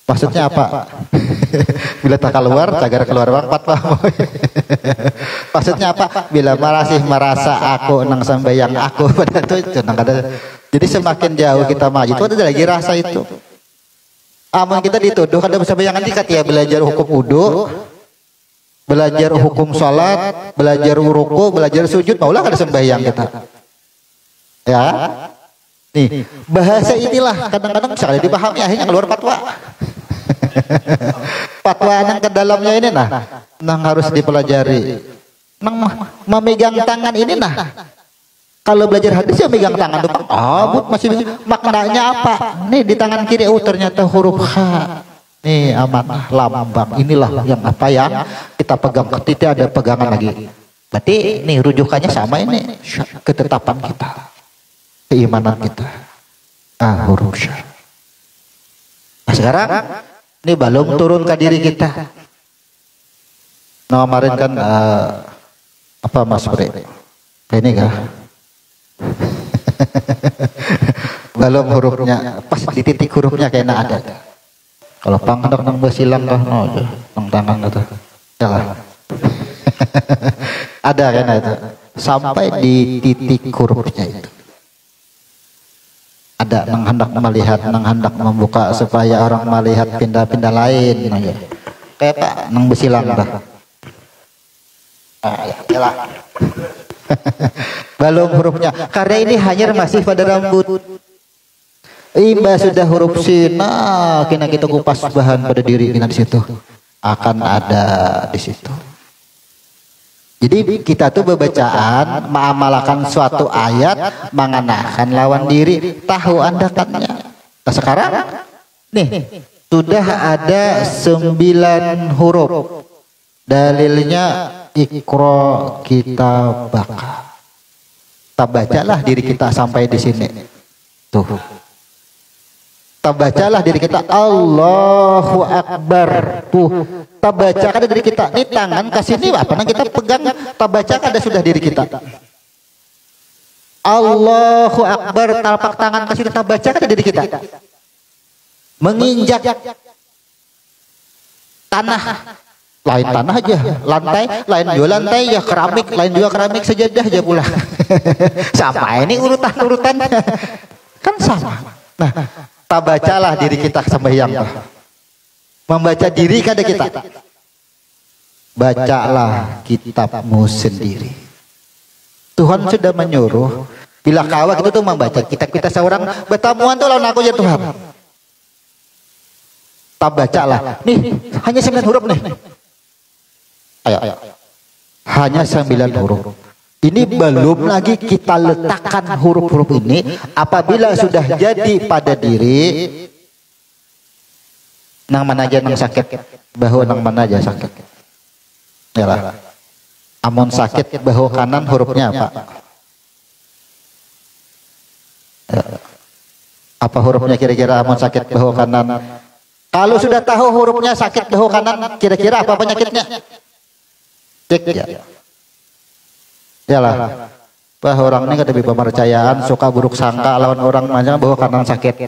Maksudnya apa? Bila tak keluar, cagar keluar wakpat pak. Maksudnya apa? Bila masih merasa aku nang sembahyang aku pada itu nang kada. Jadi semakin jauh kita maju itu ada lagi rasa itu. Amun kita dituduh kada sembahyang nanti ya belajar hukum wudu, belajar hukum salat, belajar ruku, belajar sujud, maulah kada sembahyang kita. Ya. Nih, bahasa inilah kadang-kadang sekali dipahami akhirnya keluar fatwa. Fatwa yang ke dalamnya ini nang harus dipelajari. Nang memegang tangan ini kalau belajar hadis ya megang tangan depan. Masih maknanya apa? Nih di tangan kiri ternyata huruf H. Nih amanah lambang. Inilah yang apa yang kita pegang, ketika ada pegangan lagi. Berarti nih rujukannya sama ini, ketetapan kita, keimanan kita. Huruf Sya. Nah sekarang Ini belum turun ke diri kita. Nah, kemarin kan apa Mas Bre? Ini kah? Belum hurufnya, pas di titik hurufnya kayaknya ada. Kalau pang hendak nang besilang kah? No, nang tangan itu. Yalah. Ada kan itu. Sampai di titik hurufnya itu. Ada nang hendak melihat, nang hendak membuka supaya orang melihat pindah-pindah lain. Kayak Pak nang besilang dah. Yalah. Belum hurufnya. Karena ini hanya masih pada rambut. Imba sudah huruf sin. Nah, kena kita kupas bahan pada diri kita di situ. Akan ada di situ. Jadi kita tuh bebacaan mengamalkan suatu ayat mengenakan lawan diri, tahu andakannya. Nah, sekarang nih sudah ada 9 huruf. Dalilnya Iqra kitabaka. Kita bacalah diri kita sampai di sini. Tuh. Kita bacalah diri kita Allahu Akbar. Tuh. Kita bacakan diri kita. Ini tangan kasih ini apa? Nah, kita pegang. Kita bacakan ada sudah diri kita. Allahu Akbar. Telapak tangan kasih kita bacakan diri kita. Menginjak tanah. Lain tanah aja, lantai, lain juga lantai ya, keramik, lain juga keramik, sejadah aja pula. Sama ini urutan-urutan kan sama. Nah, tak bacalah diri kita sembahyang. Membaca diri kada kita. Bacalah kitabmu sendiri. Tuhan sudah menyuruh bila kawak itu tuh membaca kita seorang betamuan tuh lawan aku ya Tuhan. Tak bacalah. Nih, hanya 9 huruf nih. Ayo. Hanya 9 huruf. Ini belum lagi kita letakkan huruf-huruf ini. Apabila sudah jadi pada diri, nang mana aja nang sakit, bahu nang mana aja sakit. Yalah. Amun sakit bahu kanan hurufnya apa? Apa hurufnya kira-kira amun sakit bahu kanan? Kalau sudah tahu hurufnya sakit bahu kanan, kira-kira apa penyakitnya? Cek ya. Yalah. Bah orang ini kada percayaan, suka buruk sangka lawan orang macam bahwa kanan sakit.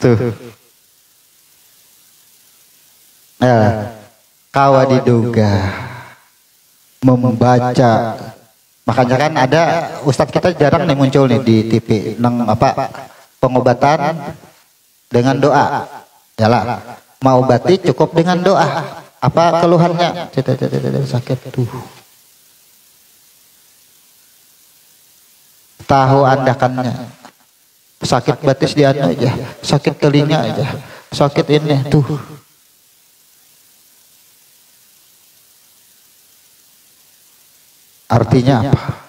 Tuh. Ya. Kawa diduga membaca. Makanya kan ada ustadz kita jarang nih muncul nih di TV nang apa pengobatan dengan doa. Yalah. Mau obati cukup dengan doa. Apa keluhannya? Sakit tuh. Tahu andakannya. Sakit batis di anu aja, sakit telinga aja, sakit ini tuh. Artinya apa?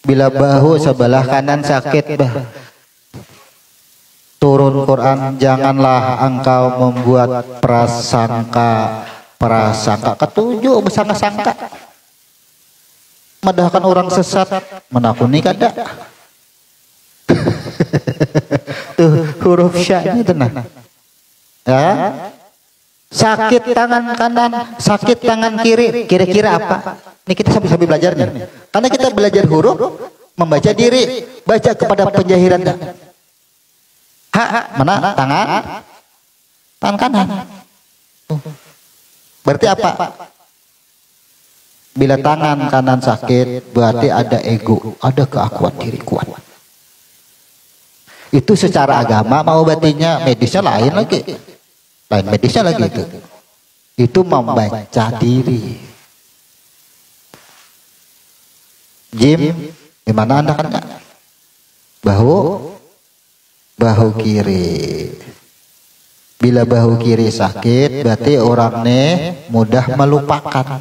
Bila bahu sebelah kanan sakit bah. Turun Quran, janganlah engkau membuat prasangka ketujuh bersangka-sangka. Medahkan orang sesat, menakuni kada. Tuh huruf syahnya tenang. Ya. Sakit tangan kanan, sakit tangan kiri, kira-kira apa? Ini kita sambil belajarnya. Karena kita belajar huruf, membaca diri, baca kepada penjahiran. Mana tangan kanan. Berarti apa? Bila tangan kanan sakit, berarti ada ego, ada keakuan diri kuat. Itu secara agama, mau obatinya medisnya lain lagi. Lain medisnya lagi itu. Itu membaca diri. Jim, gimana anda kan? Bahu kiri. Bila bahu kiri sakit, berarti orangnya mudah melupakan.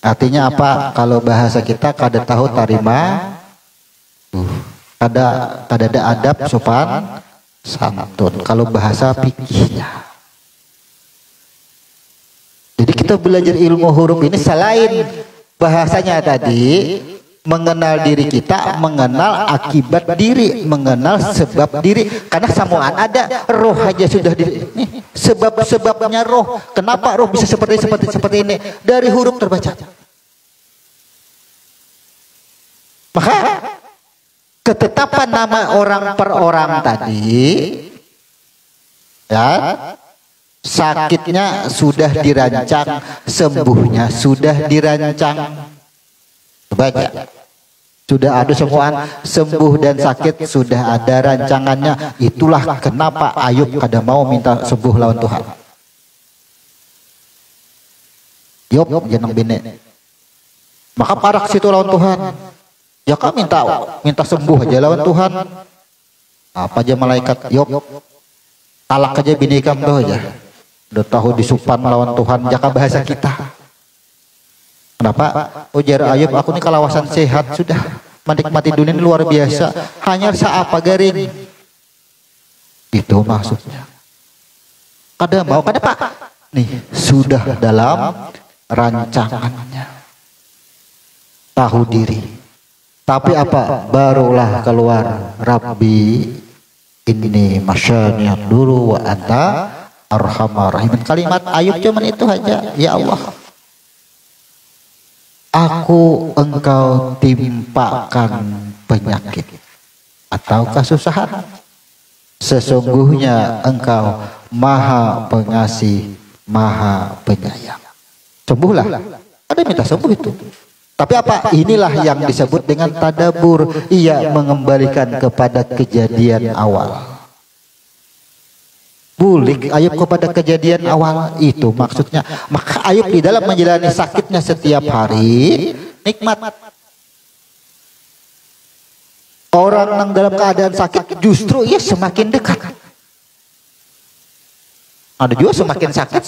Artinya apa? Kalau bahasa kita kada tahu tarima, kada ada adab sopan santun. Kalau bahasa fikihnya. Jadi kita belajar ilmu huruf ini selain bahasanya tadi, mengenal diri kita, mengenal akibat diri, mengenal sebab diri. Karena samuan ada, roh aja sudah di sebab-sebabnya roh. Kenapa roh bisa seperti ini? Dari huruf terbaca. Maka ketetapan nama orang per orang tadi, ya, sakitnya sudah dirancang, sembuhnya sudah dirancang. Baca, sudah ada semua, sembuh dan sakit sudah ada rancangannya. Itulah kenapa Ayub kada mau minta sembuh lawan Tuhan. Yop jeneng bine, maka parak situ lawan Tuhan. Ya kan minta sembuh aja lawan Tuhan. Apa aja malaikat Yop talak aja bini kamu tuh aja. Udah tahu disupan lawan Tuhan, jaka bahasa kita. Kenapa? Ujar Ayub, aku ini kalawasan sehat sudah, menikmati dunia ini luar biasa, hanya seapa garing. Itu maksudnya. Kada mau, kada pak. Nih sudah dalam rancangannya. Tahu diri. Tapi apa? Barulah keluar Rabbi ini masyaniat dulu wa anta arhamar rahimin. Kalimat Ayub cuman itu aja. Ya Allah, aku engkau timpakan penyakit atau kesusahan. Sesungguhnya engkau maha pengasih, maha penyayang. Sembuhlah. Ada minta sembuh itu. Tapi apa? Inilah yang disebut dengan tadabur. Ia mengembalikan kepada kejadian awal. Bulik Ayub kepada kejadian awal, itu maksudnya. Maka Ayub di dalam menjalani sakitnya setiap hari nikmat. Orang yang dalam keadaan sakit justru ia semakin dekat. Ada juga semakin sakit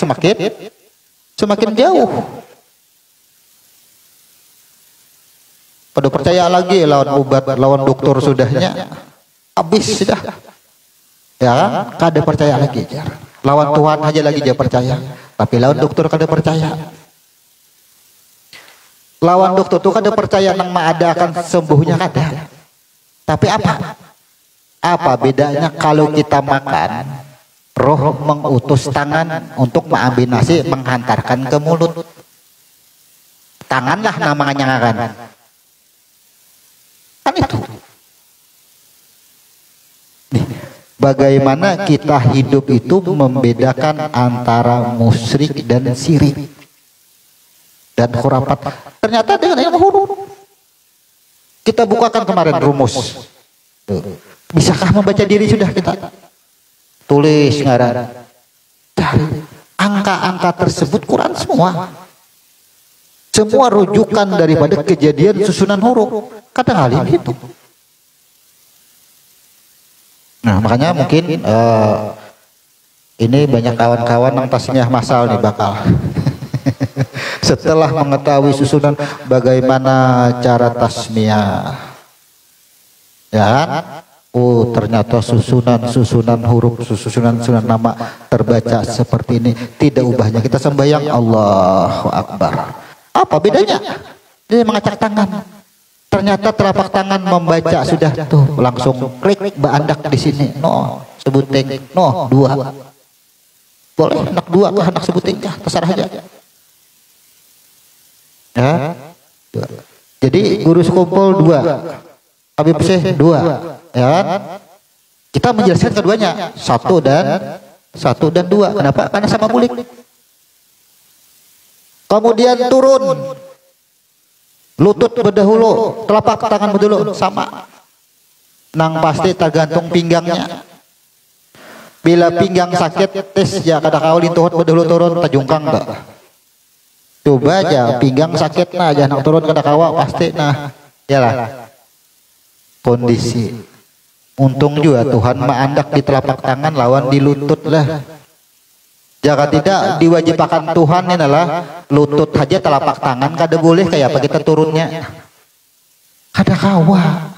semakin jauh. Pada percaya lagi lawan obat, lawan dokter sudahnya habis sudah. Ya kan? Kada percaya lagi. Lawan Tuhan aja lagi dia percaya. Tapi lawan dokter kada percaya. Lawan dokter tuh kada percaya nang ada akan sembuhnya kada. Tapi apa? Apa bedanya kalau kita makan, roh mengutus tangan untuk mengambil nasi menghantarkan ke mulut. Tanganlah namanya kan. Kan itu. Nih, bagaimana kita hidup itu membedakan antara musyrik dan syirik dan khurafat. Ternyata dengan ilmu huruf. Kita bukakan kemarin rumus. Tuh. Bisakah membaca diri sudah kita? Tulis ngaran. Dari angka-angka tersebut Quran semua. Semua rujukan daripada kejadian susunan huruf. Kata kali itu. Nah makanya mungkin ini banyak kawan-kawan yang tasnya masal nih bakal. Setelah mengetahui susunan bagaimana cara tasmiyah, ya kan? Oh ternyata susunan huruf, susunan nama terbaca seperti ini. Tidak ubahnya kita sembahyang Allahu Akbar. Apa bedanya? Dia mengacak tangan. Ternyata telapak tangan membaca sudah tuh langsung klik bandak di sini. No sebuting, no dua. Boleh anak dua ke anak sebuting ya terserah aja. Ya. Jadi guru sekumpul dua, Habib Syekh dua, ya kan? Kita menjelaskan keduanya, satu dan dua. Kenapa? Karena sama bulik. Kemudian turun, lutut berdahulu, telapak tangan berdahulu sama. Nang pasti tergantung pinggangnya. Bila pinggang sakit, tes ya kada kau lintuhut berdahulu turun tajungkang enggak. Coba aja pinggang sakit nah jangan turun kada kawa pasti nah yalah kondisi. Untung juga Tuhan maandak di telapak tangan lawan di lutut lah. Jika tidak diwajibkan Tuhan ini adalah lutut saja telapak tangan kada boleh kayak apa kita turunnya. Kada kawa.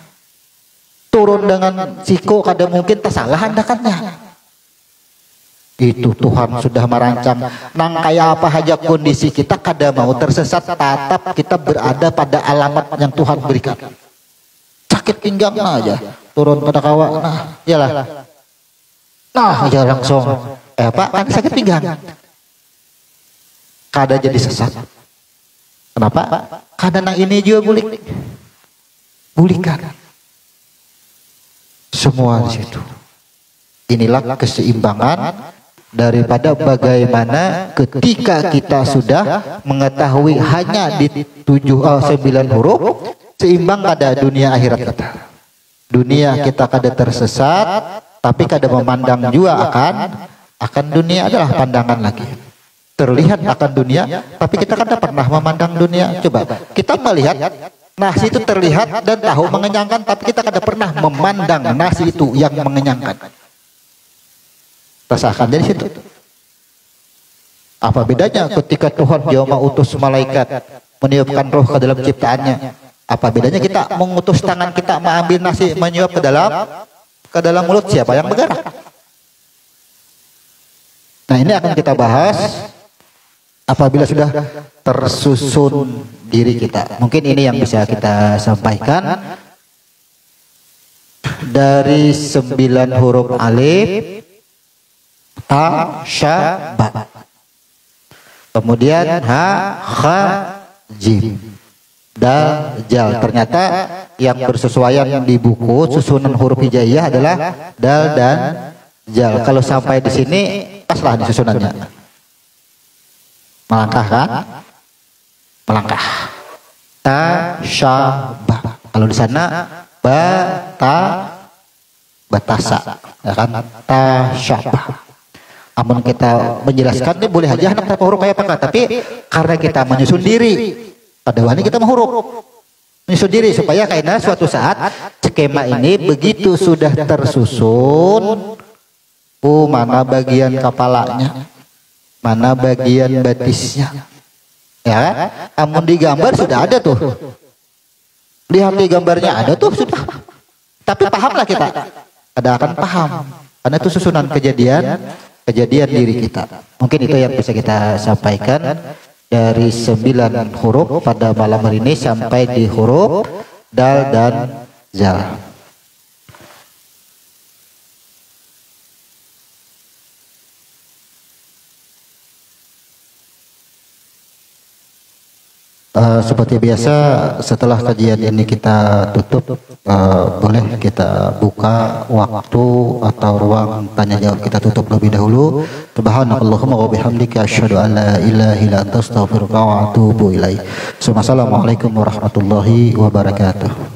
Turun dengan siku kada mungkin tersalah andakannya. Itu Tuhan sudah merancang nang kayak apa aja kondisi kita kada mau tersesat, tatap kita berada pada alamat yang Tuhan berikan. Sakit pinggang aja turun pada kawa, nah iyalah, nah ya langsung Pak kan sakit pinggang, kada jadi sesat. Kenapa? Karena ini juga bulikan semua di situ. Inilah keseimbangan daripada bagaimana ketika kita sudah mengetahui hanya di 9 huruf, seimbang pada dunia akhirat kita. Dunia kita kada tersesat, tapi kada memandang juga akan dunia adalah pandangan lagi. Terlihat akan dunia, tapi kita kada pernah memandang dunia. Coba kita melihat nasi itu terlihat dan tahu mengenyangkan, tapi kita kada pernah memandang nasi itu yang mengenyangkan. Rasakan dari situ. Apa bedanya ketika Tuhan dia utus malaikat meniupkan roh ke dalam ciptaannya? Apa bedanya kita mengutus tangan kita mengambil nasi menyuap ke dalam mulut siapa yang bergerak? Nah ini akan kita bahas apabila sudah tersusun diri kita. Mungkin ini yang bisa kita sampaikan dari 9 huruf alif, ta, sya, ba. Kemudian ha, kha, jim, dal, jal. Ternyata yang bersesuaian di buku susunan huruf hijaiyah adalah dal dan jal. Kalau sampai di sini paslah di susunannya. Melangkah kan? Melangkah. Ta, sya, ba. Kalau di sana ba, ta, batasa, ya kan? Ta, sya, ba. Amun kita menjelaskan ini boleh aja anak tanpa huruf kayak apa, tapi karena kita menyusun diri, pada wani kita menghuruf, menyusun diri supaya karena suatu saat skema ini begitu sudah tersusun, mana bagian kepalanya, mana bagian batisnya, ya. Amun di gambar sudah ada tuh, lihat di gambarnya ada tuh sudah, tapi pahamlah kita, ada akan paham, karena itu susunan kejadian diri kita. Mungkin itu yang bisa kita sampaikan dari 9 huruf pada malam hari ini sampai di huruf dal dan zal. Seperti biasa setelah kajian ini kita tutup, boleh kita buka waktu atau ruang tanya jawab, kita tutup lebih dahulu. Subhanallahumma wa bihamdika asyhadu an la ilaha illa anta astaghfiruka wa atubu ilaik. Assalamualaikum warahmatullahi wabarakatuh.